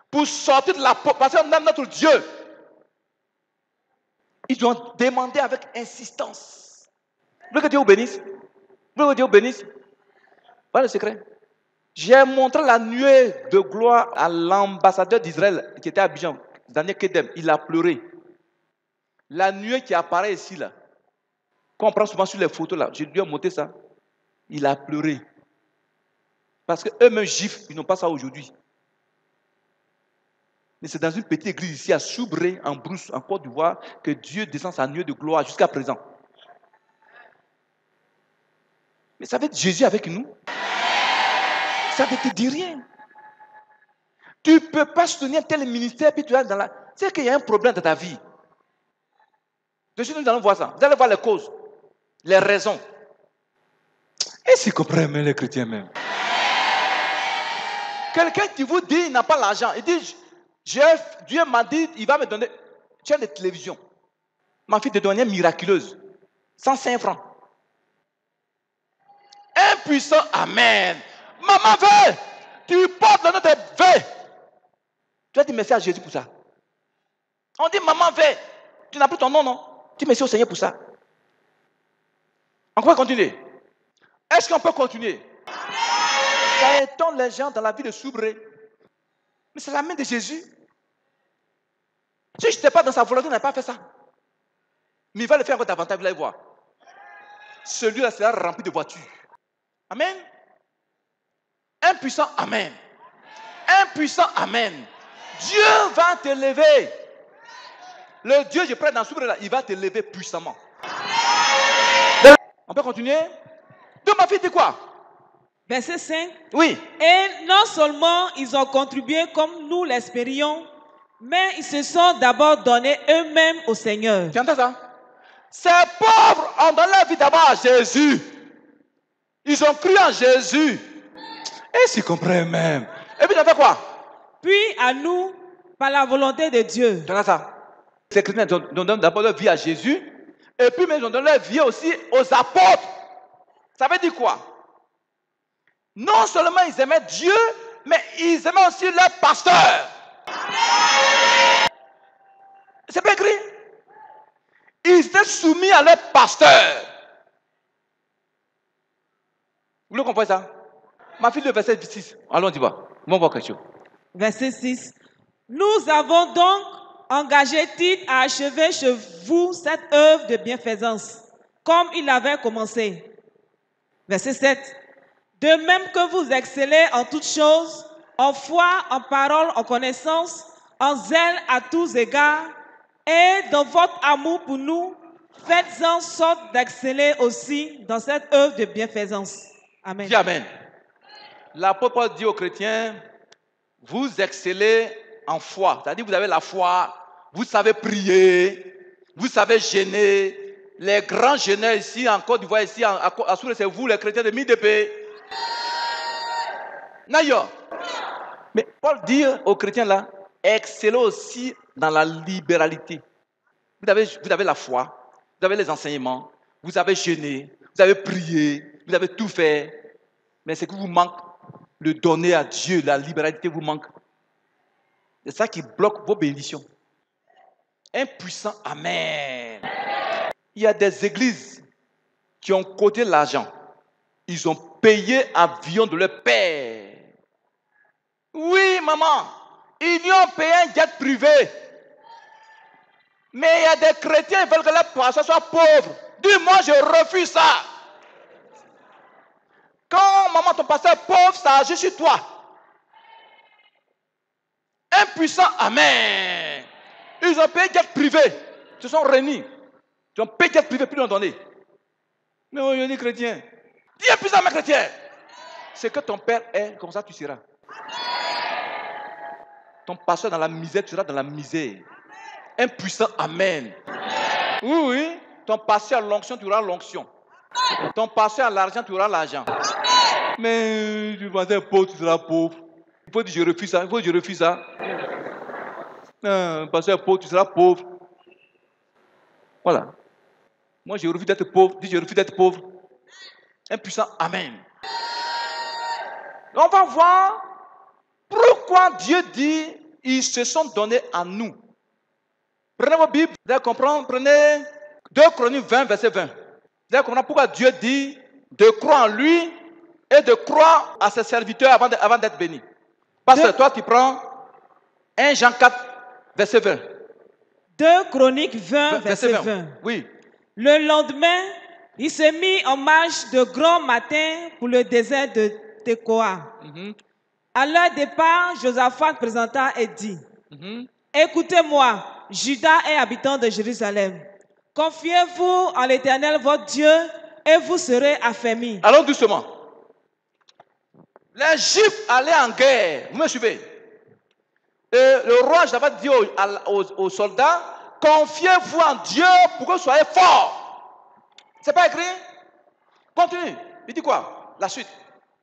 S2: Pour sortir de la pauvreté, parce qu'on aime notre Dieu. Ils ont demandé avec insistance. Vous voulez que Dieu vous bénisse? Vous voulez que Dieu vous bénisse? Voilà le secret. J'ai montré la nuée de gloire à l'ambassadeur d'Israël qui était à Abidjan, Daniel Kedem. Il a pleuré. La nuée qui apparaît ici, là, qu'on prend souvent sur les photos, là, je lui ai montré ça. Il a pleuré. Parce qu'eux-mêmes juifs, ils n'ont pas ça aujourd'hui. Mais c'est dans une petite église ici à Soubré, en Brousse, en Côte d'Ivoire, que Dieu descend sa nuée de gloire jusqu'à présent. Mais ça veut dire Jésus avec nous. Ça ne te dit rien. Tu ne peux pas soutenir tel ministère, puis tu es dans la... C'est qu'il y a un problème dans ta vie. De suite, nous allons voir ça. Vous allez voir les causes, les raisons. Et s'ils comprennent même les chrétiens même. Quelqu'un qui vous dit il n'a pas l'argent, il dit... Dieu m'a dit, il va me donner, tu as des télévisions. Ma fille te donne une miraculeuse. 105 francs. Impuissant, amen. Maman veut, tu portes le nom de veut. Tu as dit merci à Jésus pour ça. On dit maman veut, tu n'as plus ton nom, non? Tu dis merci au Seigneur pour ça. On peut continuer. Est-ce qu'on peut continuer? Ça étonne les gens dans la vie de Soubré. Mais c'est la main de Jésus. Si je n'étais pas dans sa volonté, il n'a pas fait ça. Mais il va le faire encore davantage, vous allez voir. Celui-là sera rempli de voitures. Amen. Impuissant, amen. Impuissant, amen. Dieu va te lever. Le Dieu que je prends dans ce là, il va te lever puissamment. On peut continuer? Donc ma fille dit quoi?
S1: Verset 5.
S2: Oui.
S1: Et non seulement ils ont contribué comme nous l'espérions, mais ils se sont d'abord donnés eux-mêmes au Seigneur.
S2: Tu entends ça? Ces pauvres ont donné leur vie d'abord à Jésus. Ils ont cru en Jésus. Et s'ils comprennent même. Et puis ils ont fait quoi?
S1: Puis à nous, par la volonté de Dieu.
S2: Tu entends ça? Ces chrétiens donnent d'abord leur vie à Jésus. Et puis mais ils ont donné leur vie aussi aux apôtres. Ça veut dire quoi? Non seulement ils aimaient Dieu, mais ils aimaient aussi leur pasteur. C'est pas écrit? Ils étaient soumis à leur pasteur. Vous le comprenez ça? Ma fille, le verset 6. Allons, on y va. On va quelque chose.
S1: Verset 6. Nous avons donc engagé Tite à achever chez vous cette œuvre de bienfaisance, comme il avait commencé. Verset 7. De même que vous excellez en toutes choses, en foi, en parole, en connaissance, en zèle à tous égards, et dans votre amour pour nous, Faites-en sorte d'exceller aussi dans cette œuvre de bienfaisance. Amen.
S2: Dis Amen. L'apôtre Paul dit aux chrétiens, vous excellez en foi. C'est-à-dire vous avez la foi, vous savez prier, vous savez gêner. Les grands jeûneurs ici, en Côte d'Ivoire, ici, à Soule, c'est vous les chrétiens de MIDP. D'ailleurs. Mais Paul dit aux chrétiens là, excellez aussi dans la libéralité. Vous avez la foi, vous avez les enseignements, vous avez jeûné, vous avez prié, vous avez tout fait. Mais ce qui vous manque, le donner à Dieu, la libéralité vous manque. C'est ça qui bloque vos bénédictions. Un puissant Amen. Il y a des églises qui ont coté l'argent. Ils ont payé avion de leur père. Oui, maman, ils lui ont payé un jet privé. Mais il y a des chrétiens qui veulent que leur pasteur soit pauvre. Dis-moi, je refuse ça. Quand maman, ton pasteur est pauvre, ça agit sur toi. Un puissant Amen. Ils ont payé un jet privé. Ils se sont réunis. Ils ont payé un jet privé, puis ils l'ont donné. Mais on est chrétien. Dis un puissant Amen chrétien. C'est que ton père est, comme ça tu seras. Ton pasteur dans la misère, tu seras dans la misère. Un puissant Amen. Oui, oui. Ton pasteur à l'onction, tu auras l'onction. Ton pasteur à l'argent, tu auras l'argent. Mais tu vas être pauvre, tu seras pauvre. Il faut dire je refuse ça. Il faut dire je refuse ça. Pasteur pauvre, tu seras pauvre. Voilà. Moi, je refuse d'être pauvre. Dis je refuse d'être pauvre. Un puissant Amen. On va voir pourquoi Dieu dit ils se sont donnés à nous. Prenez vos Bibles, vous allez comprendre. Prenez 2 Chroniques 20, verset 20. Vous allez comprendre pourquoi Dieu dit de croire en lui et de croire à ses serviteurs avant d'être béni. Parce que toi, tu prends 1 Jean 4, verset 20.
S1: 2 Chroniques 20, verset 20.
S2: Oui.
S1: Le lendemain, il se mit en marche de grand matin pour le désert de Tekoa. À leur départ, Josaphat présenta et dit, écoutez-moi, Judas et habitants de Jérusalem, confiez-vous en l'Éternel votre Dieu et vous serez affermis.
S2: Allons doucement. Les Juifs allaient en guerre. Vous me suivez? Et le roi Josaphat dit aux soldats, confiez-vous en Dieu pour que vous soyez forts. C'est pas écrit? Continue. Il dit quoi? La suite.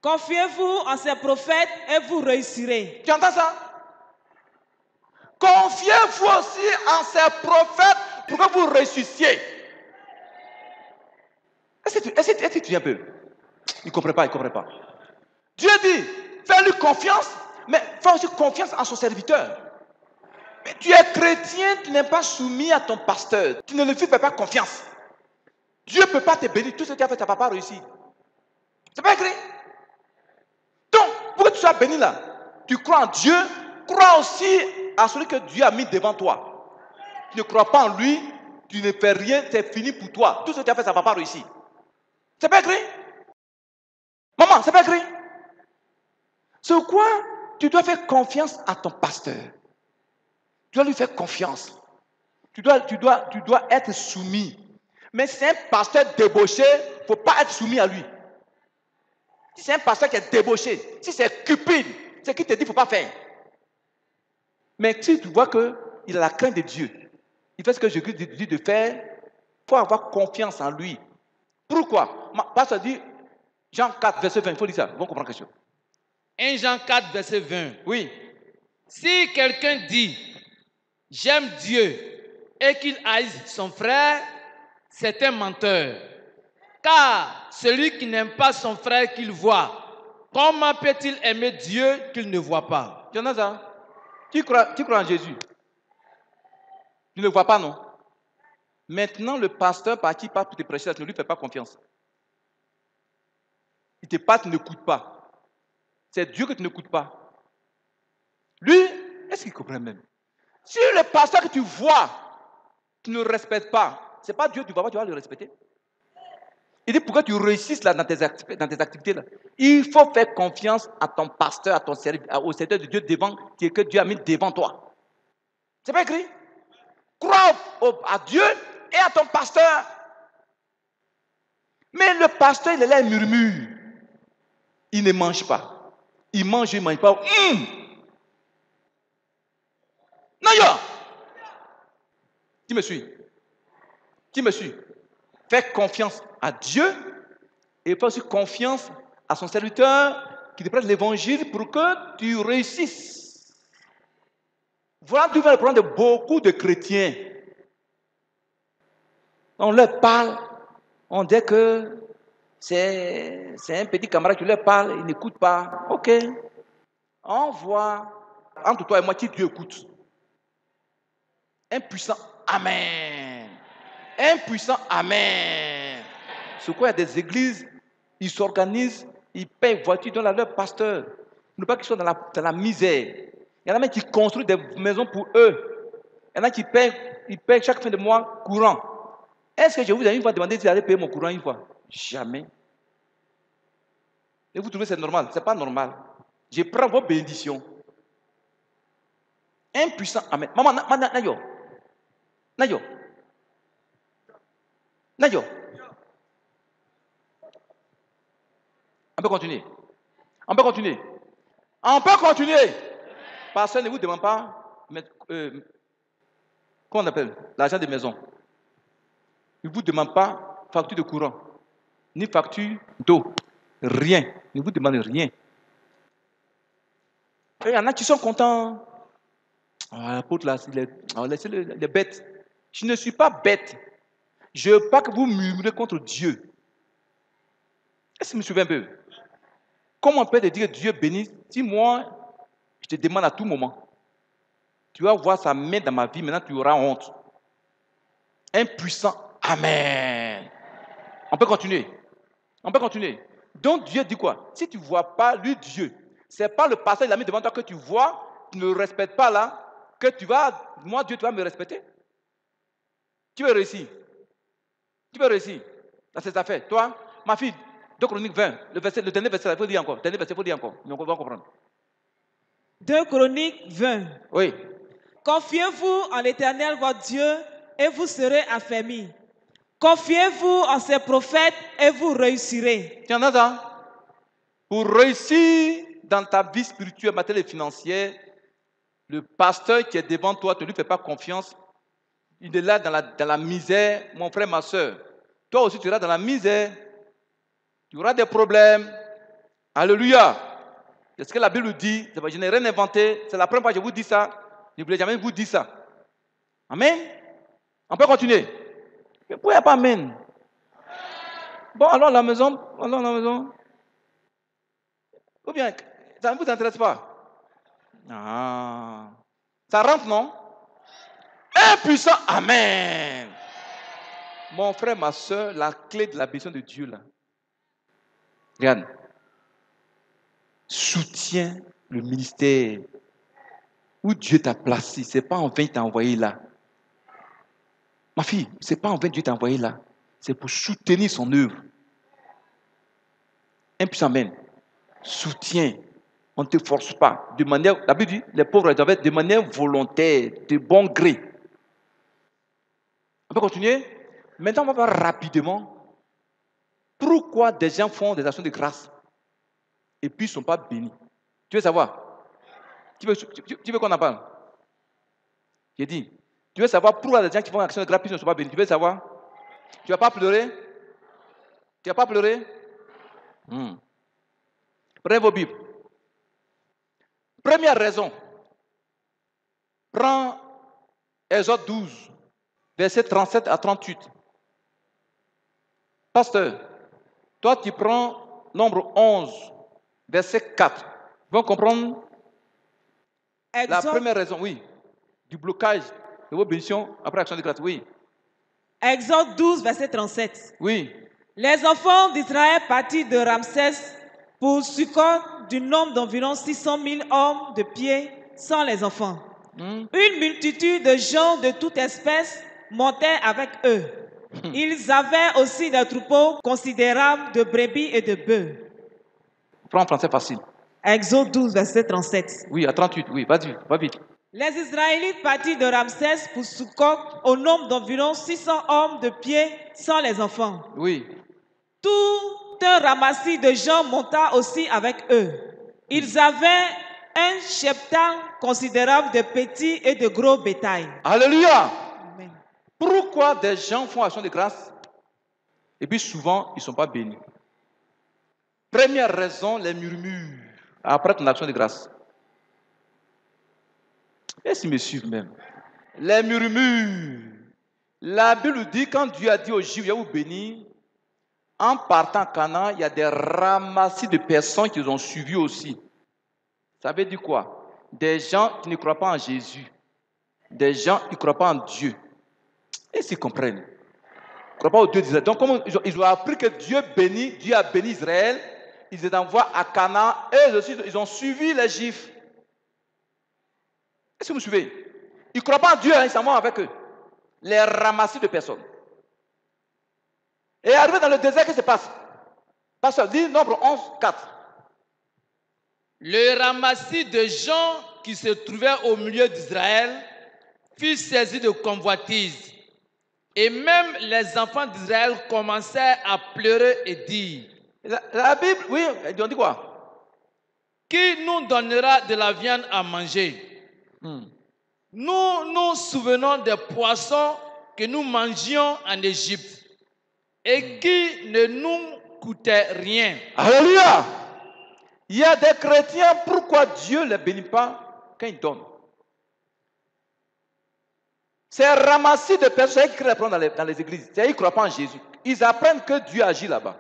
S1: Confiez-vous en ces prophètes et vous réussirez.
S2: Tu entends ça? Confiez-vous aussi en ces prophètes pour que vous réussissiez. Est-ce que tu viens un peu? Il ne comprend pas, il ne comprend pas. Dieu dit, fais-lui confiance, mais fais aussi confiance en son serviteur. Mais tu es chrétien, tu n'es pas soumis à ton pasteur. Tu ne lui fais pas confiance. Dieu ne peut pas te bénir. Tout ce que tu as fait, ça ne va pas réussir. C'est pas écrit? Donc, pour que tu sois béni là, tu crois en Dieu, crois aussi à celui que Dieu a mis devant toi. Tu ne crois pas en lui, tu ne fais rien, c'est fini pour toi. Tout ce que tu as fait, ça ne va pas réussir. C'est pas écrit? Maman, c'est pas écrit? C'est quoi? Tu dois faire confiance à ton pasteur. Tu dois lui faire confiance. Tu dois être soumis. Mais si c'est un pasteur débauché, il ne faut pas être soumis à lui. Si c'est un pasteur qui est débauché, si c'est cupide, c'est qui te dit qu'il ne faut pas faire. Mais si tu vois qu'il a la crainte de Dieu, il fait ce que Jésus dit de faire, il faut avoir confiance en lui. Pourquoi? Pasteur dit, Jean 4, verset 20, il faut dire ça, ils vont comprendre quelque chose.
S4: 1 Jean 4, verset 20.
S2: Oui.
S4: Si quelqu'un dit, j'aime Dieu, et qu'il haïsse son frère, c'est un menteur. Car celui qui n'aime pas son frère qu'il voit, comment peut-il aimer Dieu qu'il ne voit pas?
S2: Jonathan, tu crois en Jésus? Tu ne le vois pas, non? Maintenant, le pasteur par qui part pour te prêcher, tu ne lui fais pas confiance. Il te parle, tu n'écoutes pas. C'est Dieu que tu n'écoutes pas. Lui, est-ce qu'il comprend même? Si le pasteur que tu vois, tu ne respectes pas, ce n'est pas Dieu que tu vois pas, tu vas le respecter. Il dit pourquoi tu réussisses là dans tes activités là. Il faut faire confiance à ton pasteur, à ton au serviteur de Dieu que Dieu a mis devant toi. C'est pas écrit? Crois à Dieu et à ton pasteur. Mais le pasteur, il est là, il murmure. Il ne mange pas. Il mange, il ne mange pas. Nayo! Qui me suit? Qui me suit? Fais confiance à Dieu et fais aussi confiance à son serviteur qui te prête l'évangile pour que tu réussisses. Voilà d'où vient le problème de beaucoup de chrétiens. On leur parle, on dit que c'est un petit camarade qui leur parle, il n'écoute pas. Ok. On voit, entre toi et moi, qui Dieu écoute. Un puissant Amen. Un puissant Amen. C'est quoi, il y a des églises, ils s'organisent, ils payent voiture, ils donnent à leur pasteur. Ne pas qu'ils soient dans la misère. Il y en a même qui construisent des maisons pour eux. Il y en a qui ils payent chaque fin de mois courant. Est-ce que je vous ai une fois demandé si j'allais payer mon courant une fois? Jamais. Et vous trouvez que c'est normal? Ce n'est pas normal. Je prends vos bénédictions. Un puissant Amen. Maman, Nayo. Nayo. Nayo. On peut continuer. On peut continuer. On peut continuer. Personne ne vous demande pas, comment on appelle? L'argent de maison. Il ne vous demande pas facture de courant, ni facture d'eau. Rien. Il ne vous demande rien. Et il y en a qui sont contents. L'apôtre là, les bêtes. Je ne suis pas bête. Je ne veux pas que vous murmurez contre Dieu. Est-ce que vous me suivez un peu? Comment on peut te dire que Dieu bénisse si moi, je te demande à tout moment? Tu vas voir sa main dans ma vie, maintenant tu auras honte. Un puissant Amen. On peut continuer. On peut continuer. Donc Dieu dit quoi? Si tu ne vois pas lui, Dieu, ce n'est pas le pasteur, il a mis devant toi que tu vois, tu ne le respectes pas là, que tu vas, moi Dieu, tu vas me respecter. Tu veux réussir. Tu veux réussir dans ces affaires. Toi, ma fille, 2 Chroniques 20, le dernier verset, il faut dire encore. Le dernier verset, il faut dire encore. Donc on va comprendre.
S1: 2 Chroniques 20.
S2: Oui.
S1: Confiez-vous en l'Éternel, votre Dieu, et vous serez affermis. Confiez-vous en ses prophètes et vous réussirez.
S2: Tu en as ça? Pour réussir dans ta vie spirituelle, matérielle et financière, le pasteur qui est devant toi, tu ne lui fais pas confiance. Il est là dans la misère, mon frère, ma soeur. Toi aussi, tu seras dans la misère. Tu auras des problèmes. Alléluia. C'est ce que la Bible dit. Je n'ai rien inventé. C'est la première fois que je vous dis ça. Je ne voulais jamais vous dire ça. Amen. On peut continuer. Mais pourquoi il n'y a pas Amen? Bon, allons à la maison. Allons à la maison. Ou bien, ça ne vous intéresse pas? Ah. Ça rentre, non? Un puissant Amen. Mon frère, ma soeur, la clé de la bénédiction de Dieu, là. Regarde. Soutiens le ministère où Dieu t'a placé. Ce n'est pas en vain qu'il t'a envoyé là. Ma fille, ce n'est pas en vain que Dieu t'a envoyé là. C'est pour soutenir son œuvre. Un puissant Amen. Soutiens. On ne te force pas. De manière, la Bible dit, les pauvres doivent être de manière volontaire, de bon gré. On peut continuer? Maintenant, on va voir rapidement pourquoi des gens font des actions de grâce et puis ils ne sont pas bénis. Tu veux savoir? Tu veux qu'on en parle? J'ai dit, tu veux savoir pourquoi des gens qui font des actions de grâce et ne sont pas bénis? Tu veux savoir? Tu ne vas pas pleurer? Tu ne vas pas pleurer? Prenez vos Bibles. Première raison. Prends Exode 12, versets 37 à 38. Pasteur, toi tu prends Nombre 11, verset 4. Vous allez comprendre la première raison, oui, du blocage de vos bénédictions après l'action de grâce, oui.
S1: Exode 12, verset 37.
S2: Oui.
S1: Les enfants d'Israël partirent de Ramsès pour Sukkot du nombre d'environ 600 000 hommes de pied sans les enfants. Une multitude de gens de toute espèce montaient avec eux. Ils avaient aussi des troupeaux considérables de brebis et de bœufs.
S2: Prends en français facile.
S1: Exode 12, verset 37.
S2: Oui, à 38, oui, vas-y, va vite.
S1: Les Israélites partirent de Ramsès pour Sukkot au nombre d'environ 600 hommes de pied sans les enfants.
S2: Oui.
S1: Tout un ramassis de gens monta aussi avec eux. Ils avaient un cheptel considérable de petits et de gros bétail.
S2: Alléluia.
S1: Amen.
S2: Pourquoi des gens font action de grâce et puis souvent ils ne sont pas bénis? Première raison, les murmures après ton action de grâce. Est-ce qu'ils me suivent même? Les murmures. La Bible dit, quand Dieu a dit aux Juifs, je vais vous bénir, en partant à Canaan, il y a des ramassis de personnes qui les ont suivis aussi. Ça veut dire quoi? Des gens qui ne croient pas en Jésus. Des gens qui ne croient pas en Dieu. Est-ce qu'ils comprennent? Ils ne croient pas au Dieu d'Israël. Donc, comme ils ont appris que Dieu a béni Israël, ils les envoient à Canaan, et eux aussi, ils ont suivi les Juifs. Est-ce que vous me suivez? Ils ne croient pas en Dieu, ils s'en vont avec eux. Les ramassis de personnes. Et arrivé dans le désert, qu'est-ce qui se passe? Pasteur, dit Nombre 11, 4.
S4: Le ramassis de gens qui se trouvaient au milieu d'Israël fut saisi de convoitise. Et même les enfants d'Israël commençaient à pleurer et dire:
S2: La Bible, oui, on dit quoi?
S4: Qui nous donnera de la viande à manger? Nous nous souvenons des poissons que nous mangions en Égypte et qui ne nous coûtaient rien.
S2: Alléluia! Il y a des chrétiens, pourquoi Dieu ne les bénit pas quand ils donnent? C'est ramassis de personnes qui apprennent dans les églises. Ils ne croient pas en Jésus. Ils apprennent que Dieu agit là-bas.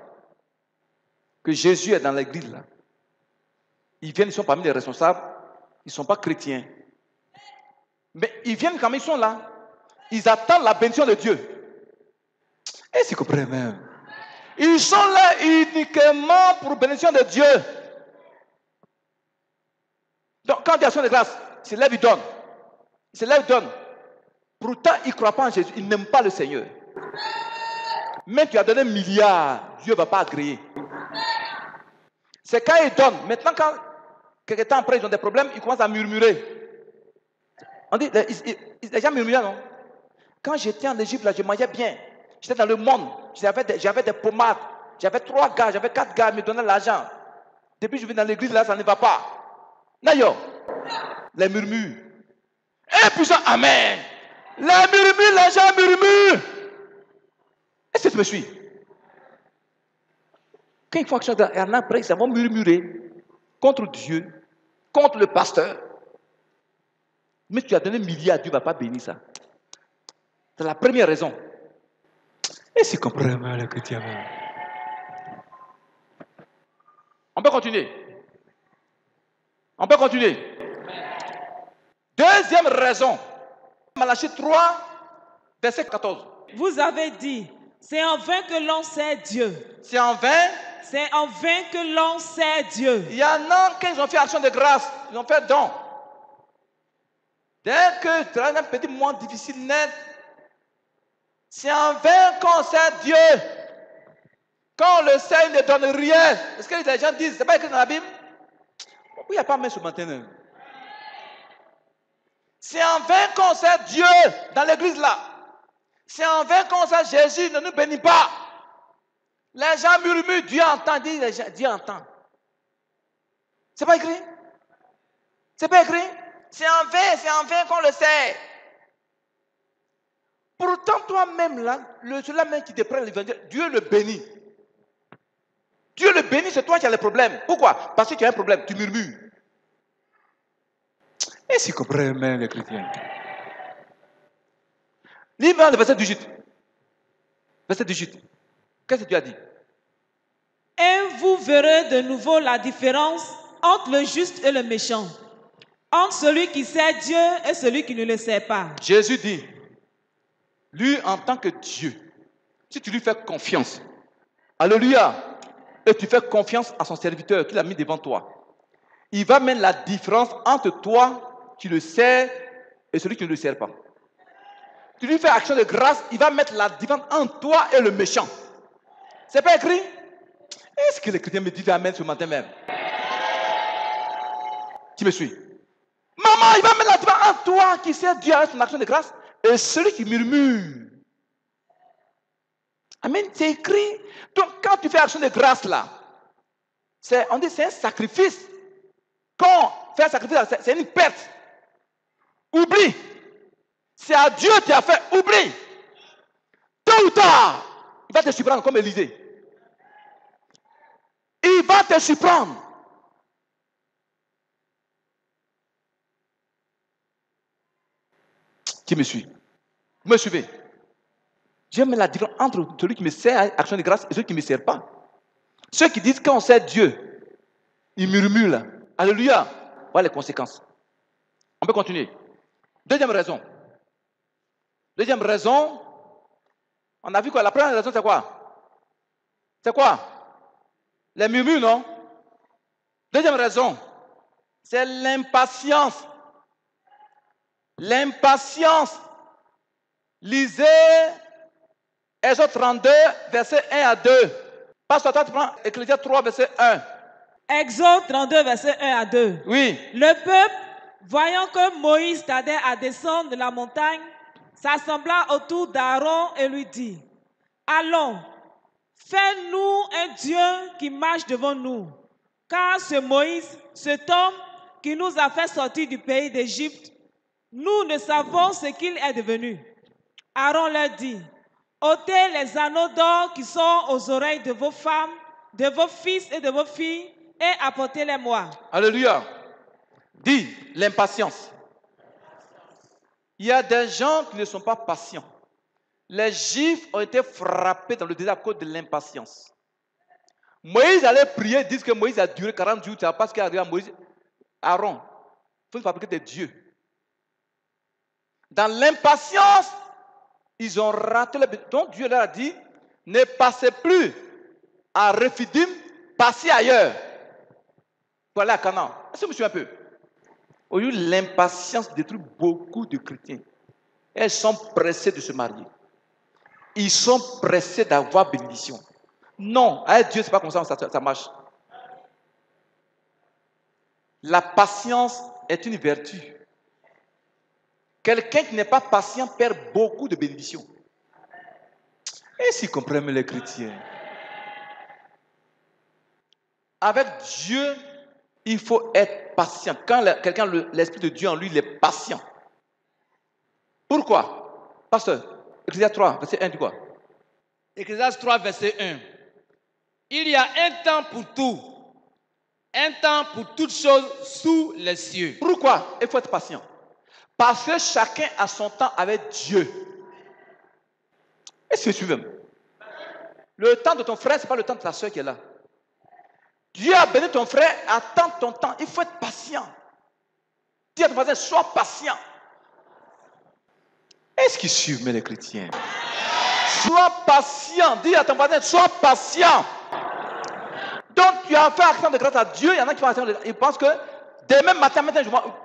S2: Que Jésus est dans l'église là. Ils viennent, ils sont parmi les responsables. Ils ne sont pas chrétiens. Mais ils viennent quand ils sont là. Ils attendent la bénédiction de Dieu. Est-ce qu'ils comprennent même? Ils sont là uniquement pour la bénédiction de Dieu. Donc, quand il y a action de grâce, ils se lèvent, ils donnent. Ils se lèvent, ils donnent. Pourtant, ils ne croient pas en Jésus. Ils n'aiment pas le Seigneur. Même tu as donné 1 milliard, Dieu ne va pas agréer. C'est quand ils donnent. Maintenant, quand quelques temps après, ils ont des problèmes, ils commencent à murmurer. On dit, les gens murmuraient, non? Quand j'étais en Égypte, là, je mangeais bien. J'étais dans le monde. J'avais des pommades. J'avais 3 gars, j'avais 4 gars, ils me donnaient l'argent. Depuis que je vais dans l'église, là, ça ne va pas. D'ailleurs, les murmures. Et puissant, amen. Les murmures, les gens murmurent. Est-ce que tu me suis? Quand il faut que après, ils vont murmurer contre Dieu, contre le pasteur. Mais tu as donné 1 milliard, Dieu ne va pas bénir ça. C'est la première raison. Est-ce que tu comprends les chrétiens? On peut continuer. On peut continuer. Deuxième raison. Malachie 3, verset 14.
S1: Vous avez dit, c'est en vain que l'on sait Dieu.
S2: C'est en vain.
S1: C'est en vain que l'on sait Dieu.
S2: Il y en a qui ont fait action de grâce, ils ont fait don. Dès que tu as un petit moment difficile net, c'est en vain qu'on sait Dieu. Quand on le sait, il ne donne rien. Est-ce que les gens disent, c'est pas écrit dans la Bible? Pourquoi il n'y a pas même ce matin? C'est en vain qu'on sait Dieu dans l'église là. C'est en vain qu'on sait Jésus ne nous bénit pas. Les gens murmurent, Dieu entend, Dieu entend. C'est pas écrit? C'est pas écrit? C'est en vain qu'on le sait. Pourtant, toi-même là, celui-là même qui te prend l'évangile, Dieu le bénit. Dieu le bénit, c'est toi qui as le problème. Pourquoi? Parce que tu as un problème, tu murmures. Est-ce qu'ils comprennent même les chrétiens? Livre le verset 18. Verset 18. Qu'est-ce que Dieu a dit?
S1: Et vous verrez de nouveau la différence entre le juste et le méchant, entre celui qui sait Dieu et celui qui ne le sait pas.
S2: Jésus dit, lui en tant que Dieu, si tu lui fais confiance, alléluia, et tu fais confiance à son serviteur qu'il a mis devant toi, il va mettre la différence entre toi qui le sers et celui qui ne le sert pas. Tu lui fais action de grâce, il va mettre la différence entre toi et le méchant. C'est pas écrit? Est-ce que les chrétiens me disent amen ce matin même? Tu me suis? Maman, il va mettre la différence entre toi qui sert Dieu avec son action de grâce et celui qui murmure. Amen, c'est écrit. Donc, quand tu fais action de grâce là, on dit c'est un sacrifice. Quand on fait un sacrifice, c'est une perte. Oublie. C'est à Dieu qui a fait. Oublie. Tôt ou tard, il va te surprendre comme Élisée. Il va te surprendre. Qui me suit? Vous me suivez? J'aime la différence entre celui qui me sert à action de grâce et celui qui ne me sert pas. Ceux qui disent quand on sert Dieu, ils murmurent là. Alléluia. Voilà les conséquences. On peut continuer. Deuxième raison. Deuxième raison, on a vu quoi? La première raison, c'est quoi? C'est quoi? Les murmures, non? Deuxième raison, c'est l'impatience. L'impatience. Lisez Exode 32, verset 1 à 2. Pasteur, toi, tu prends Ecclésiaste 3, verset 1.
S1: Exode 32, verset 1 à 2.
S2: Oui.
S1: Le peuple, voyant que Moïse tardait à descendre de la montagne, s'assembla autour d'Aaron et lui dit: Allons, fais-nous un Dieu qui marche devant nous. Car ce Moïse, cet homme qui nous a fait sortir du pays d'Égypte, nous ne savons ce qu'il est devenu. Aaron leur dit: ôtez les anneaux d'or qui sont aux oreilles de vos femmes, de vos fils et de vos filles, et apportez-les-moi.
S2: Alléluia. Dis l'impatience. Il y a des gens qui ne sont pas patients. Les Juifs ont été frappés dans le désert à cause de l'impatience. Moïse allait prier, ils disent que Moïse a duré 40 jours, tu ne sais pas ce qui est arrivé à Moïse. Aaron, il faut fabriquer des dieux. Dans l'impatience, ils ont raté le but. Donc Dieu leur a dit, ne passez plus à Rephidim, passez ailleurs. Pour aller à Canaan. Est-ce que vous me suivez un peu? Aujourd'hui, l'impatience détruit beaucoup de chrétiens. Elles sont pressées de se marier. Ils sont pressés d'avoir bénédiction. Non, avec Dieu, ce n'est pas comme ça marche. La patience est une vertu. Quelqu'un qui n'est pas patient perd beaucoup de bénédictions. Et s'ils comprennent les chrétiens, avec Dieu, il faut être patient. Quand quelqu'un, l'Esprit de Dieu en lui, il est patient. Pourquoi? Pasteur, Ecclésiaste 3, verset 1, dit quoi?
S4: Ecclésiaste 3, verset 1. Il y a un temps pour tout, un temps pour toutes choses sous les cieux.
S2: Pourquoi il faut être patient? Parce que chacun a son temps avec Dieu. Est-ce que tu suives? Le temps de ton frère, ce n'est pas le temps de ta soeur qui est là. Dieu a béni ton frère, attends ton temps. Il faut être patient. Dis à ton voisin, sois patient. Est-ce qu'ils suivent, les chrétiens? Sois patient. Dis à ton voisin, sois patient. Donc, tu as fait action de grâce à Dieu. Il y en a qui font action de grâce. Ils pensent que demain matin,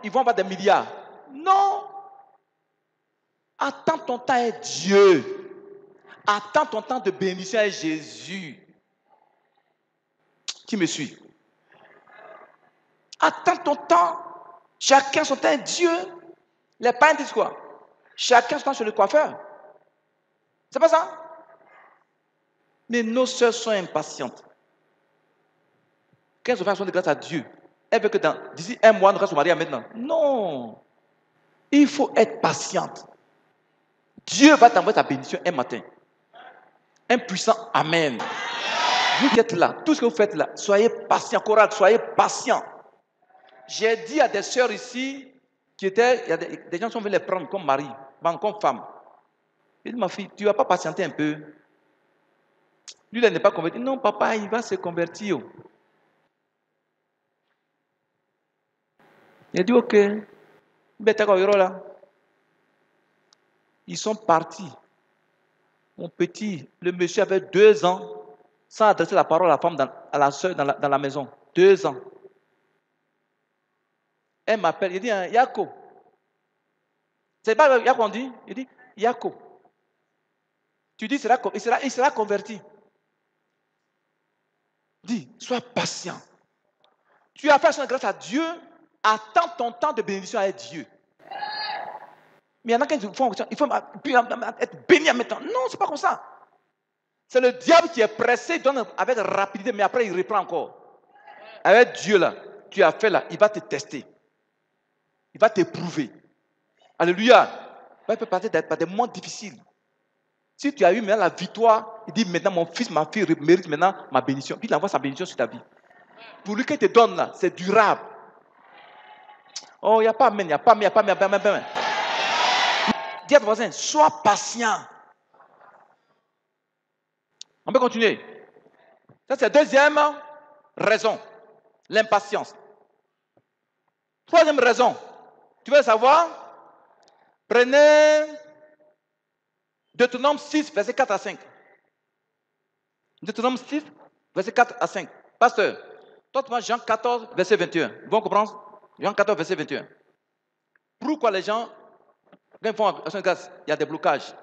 S2: ils vont avoir des milliards. Non. Attends ton temps avec Dieu. Attends ton temps de bénédiction avec Jésus. Qui me suit? Attends ton temps. Chacun son temps avec Dieu. Les parents disent quoi? Chacun son temps chez le coiffeur. C'est pas ça? Mais nos sœurs sont impatientes. Quand elles ont fait action de grâce à Dieu, elles veulent que d'ici un mois, nous allons se marier maintenant. Non. Il faut être patiente. Dieu va t'envoyer ta bénédiction un matin. Un puissant Amen. Vous qui êtes là, tout ce que vous faites là, soyez patients, courage, soyez patients. J'ai dit à des sœurs ici, il y a des gens qui sont venus les prendre comme mari, comme femme. J'ai dit, ma fille, tu ne vas pas patienter un peu? Lui, il n'est pas converti. Non, papa, il va se convertir. Il a dit, ok. Ils sont partis. Mon petit, le monsieur avait 2 ans sans adresser la parole à la femme, à la soeur dans la maison. 2 ans. Elle m'appelle, il dit, Yako. C'est pas Yako on dit? Il dit, Yako. Tu dis, il sera converti. Dis, sois patient. Tu as fait ça grâce à Dieu, Attends ton temps de bénédiction avec Dieu. Mais il y en a qui font, il faut être béni maintenant. Non, c'est pas comme ça. C'est le diable qui est pressé, il donne avec rapidité, mais après il reprend encore. Avec Dieu là, tu as fait là, il va te tester. Il va t'éprouver. Alléluia. Il peut passer par des moments difficiles. Si tu as eu maintenant la victoire, il dit maintenant mon fils, ma fille mérite maintenant ma bénédiction. Puis il envoie sa bénédiction sur ta vie. Pour lui qu'il te donne là, c'est durable. Oh, il n'y a pas amen, il n'y a pas amen. Dis à ton voisin, sois patient. On peut continuer. Ça, c'est la deuxième raison. L'impatience. Troisième raison. Tu veux savoir? Prenez Deutéronome 6, verset 4 à 5. Deutéronome 6, verset 4 à 5. Pasteur, toi, tu vois Jean 14, verset 21. Vous allez comprendre? Jean 14, verset 21. Pourquoi les gens, quand ils font action de grâce, il y a des blocages?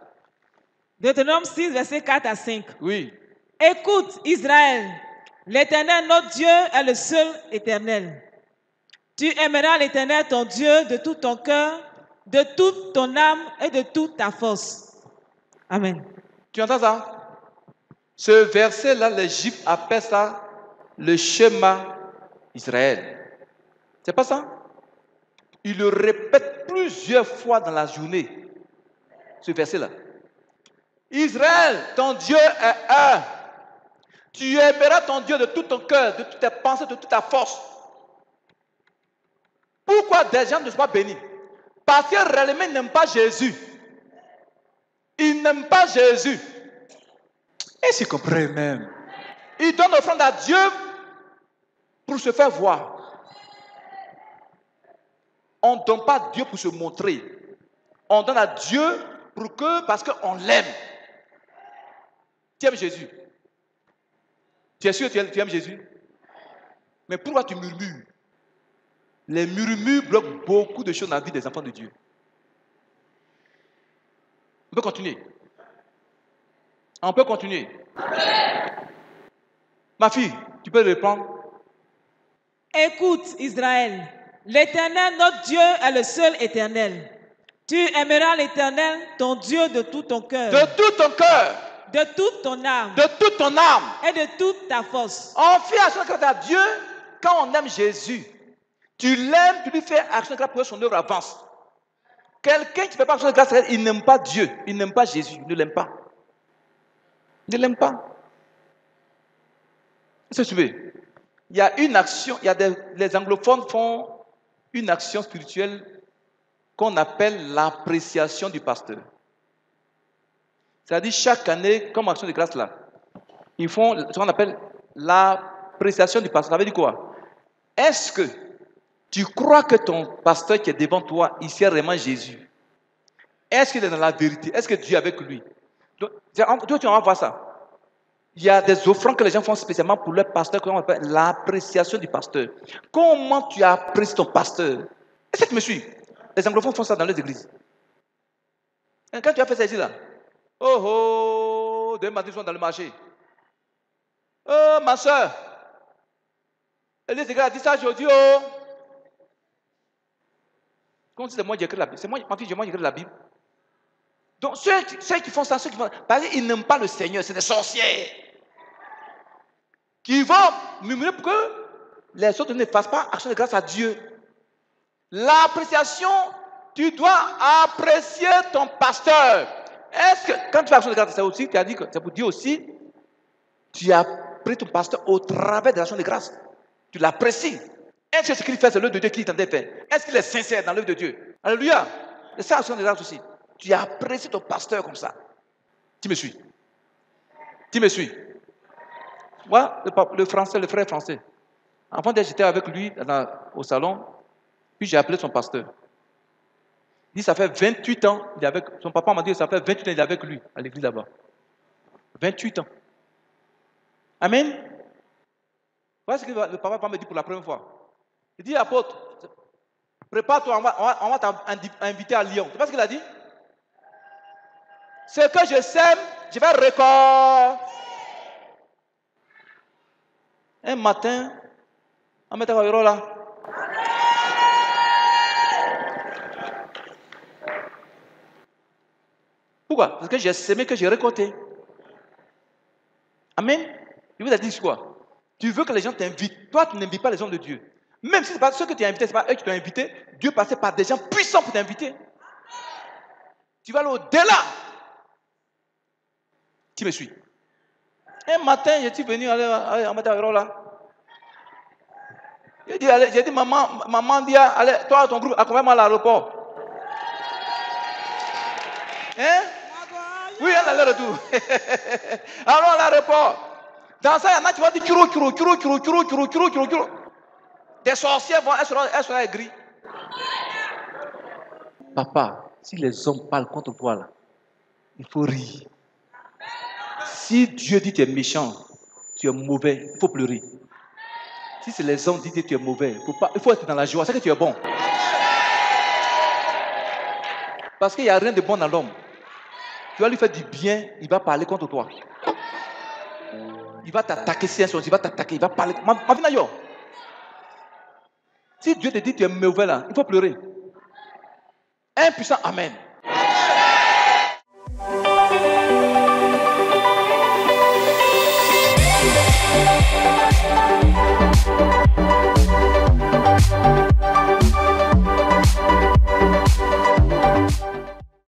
S1: Deutéronome 6, verset 4 à 5.
S2: Oui.
S1: Écoute, Israël, l'Éternel, notre Dieu, est le seul éternel. Tu aimeras l'Éternel, ton Dieu, de tout ton cœur, de toute ton âme et de toute ta force. Amen.
S2: Tu entends ça? Ce verset-là, les Juifs appellent ça le schéma Israël. C'est pas ça? Il le répète plusieurs fois dans la journée. Ce verset-là. Israël, ton Dieu est un. Tu aimeras ton Dieu de tout ton cœur, de toutes tes pensées, de toute ta force. Pourquoi des gens ne sont pas bénis? Parce que réellement, ils n'aiment pas Jésus. Ils n'aiment pas Jésus. Et c'est compris même. Ils donnent offrande à Dieu pour se faire voir. On ne donne pas à Dieu pour se montrer. On donne à Dieu parce qu'on l'aime. Tu aimes Jésus? Tu es sûr que tu aimes Jésus? Mais pourquoi tu murmures? Les murmures bloquent beaucoup de choses dans la vie des enfants de Dieu. On peut continuer. On peut continuer. Ma fille, tu peux répondre.
S1: Écoute, Israël, l'Éternel, notre Dieu, est le seul éternel. Tu aimeras l'Éternel, ton Dieu, de tout ton cœur.
S2: De tout ton cœur.
S1: De toute ton âme.
S2: De toute ton âme.
S1: Et de toute ta force.
S2: On fait action de grâce à Dieu quand on aime Jésus. Tu l'aimes, tu lui fais action de grâce pour que son œuvre avance. Quelqu'un qui ne fait pas action de grâce, il n'aime pas Dieu, il n'aime pas Jésus, il ne l'aime pas. Il ne l'aime pas. Qu'est-ce que tu veux? Il y a une action, les anglophones font une action spirituelle qu'on appelle l'appréciation du pasteur. C'est-à-dire chaque année, comme action de grâce là, ils font ce qu'on appelle l'appréciation du pasteur. Ça veut dire quoi? Est-ce que tu crois que ton pasteur qui est devant toi, il sait vraiment Jésus? Est-ce qu'il est dans la vérité? Est-ce que Dieu est avec lui? Donc, tu vas voir ça. Il y a des offrandes que les gens font spécialement pour leur pasteur, qu'on appelle l'appréciation du pasteur. Comment tu apprécies ton pasteur? Est-ce que tu me suis? Les anglophones font ça dans les églises. Et quand tu as fait ça ici là, oh, demain matin ils sont dans le marché. Oh, ma soeur, Élise a dit ça aujourd'hui, oh. Comme si c'est moi qui écris la Bible. C'est moi, ma fille, moi qui écris la Bible. Donc ceux qui font ça, parce qu'ils n'aiment pas le Seigneur, c'est des sorciers. Qui vont murmurer pour que les autres ne fassent pas action de grâce à Dieu. L'appréciation, tu dois apprécier ton pasteur. Est-ce que, quand tu fais action de grâce, c'est aussi, tu as dit que c'est pour Dieu aussi, tu apprécies ton pasteur au travers de l'action de grâce. Tu l'apprécies. Est-ce que ce qu'il fait, c'est l'œuvre de Dieu qu'il t'entendait faire? Est-ce qu'il est sincère dans l'œuvre de Dieu? Alléluia. C'est ça l'action de grâce aussi. Tu apprécies ton pasteur comme ça. Tu me suis? Tu me suis? Moi, le frère français. Avant d'être, j'étais avec lui au salon, puis j'ai appelé son pasteur. Il dit, ça fait 28 ans, il est avec, son papa m'a dit, ça fait 28 ans, il est avec lui, à l'église là-bas. 28 ans. Amen. Voilà ce que le papa me dit pour la première fois. Il dit, apôtre, prépare-toi, on va t'inviter à Lyon. Tu sais pas ce qu'il a dit? Ce que je sème, je vais récolter. Un matin, on met là. Pourquoi? Parce que j'ai semé, que j'ai récolté. Amen. Je vous ai dit quoi? Tu veux que les gens t'invitent. Toi, tu n'invites pas les gens de Dieu. Même si ce n'est pas ceux que tu as invités, ce n'est pas eux qui t'ont invité, Dieu passait par des gens puissants pour t'inviter. Tu vas aller au-delà. Tu me suis. Un matin, je suis venu aller en matin là. J'ai dit, maman dit, allez, toi, ton groupe, accompagne-moi à l'aéroport. Hein? Oui, on a l'aller-retour. Allons à l'aéroport. Dans ça, il y en a qui vont dire churo. Des sorcières vont, elles seront aigries. Papa, si les hommes parlent contre toi, là, il faut rire. Si Dieu dit que tu es méchant, tu es mauvais, il faut pleurer. Si c'est les hommes qui disent que tu es mauvais, il faut être dans la joie, c'est que tu es bon. Parce qu'il n'y a rien de bon dans l'homme. Tu vas lui faire du bien, il va parler contre toi. Il va t'attaquer, il va t'attaquer, il va parler. Si Dieu te dit que tu es mauvais là, il faut pleurer. Un puissant Amen.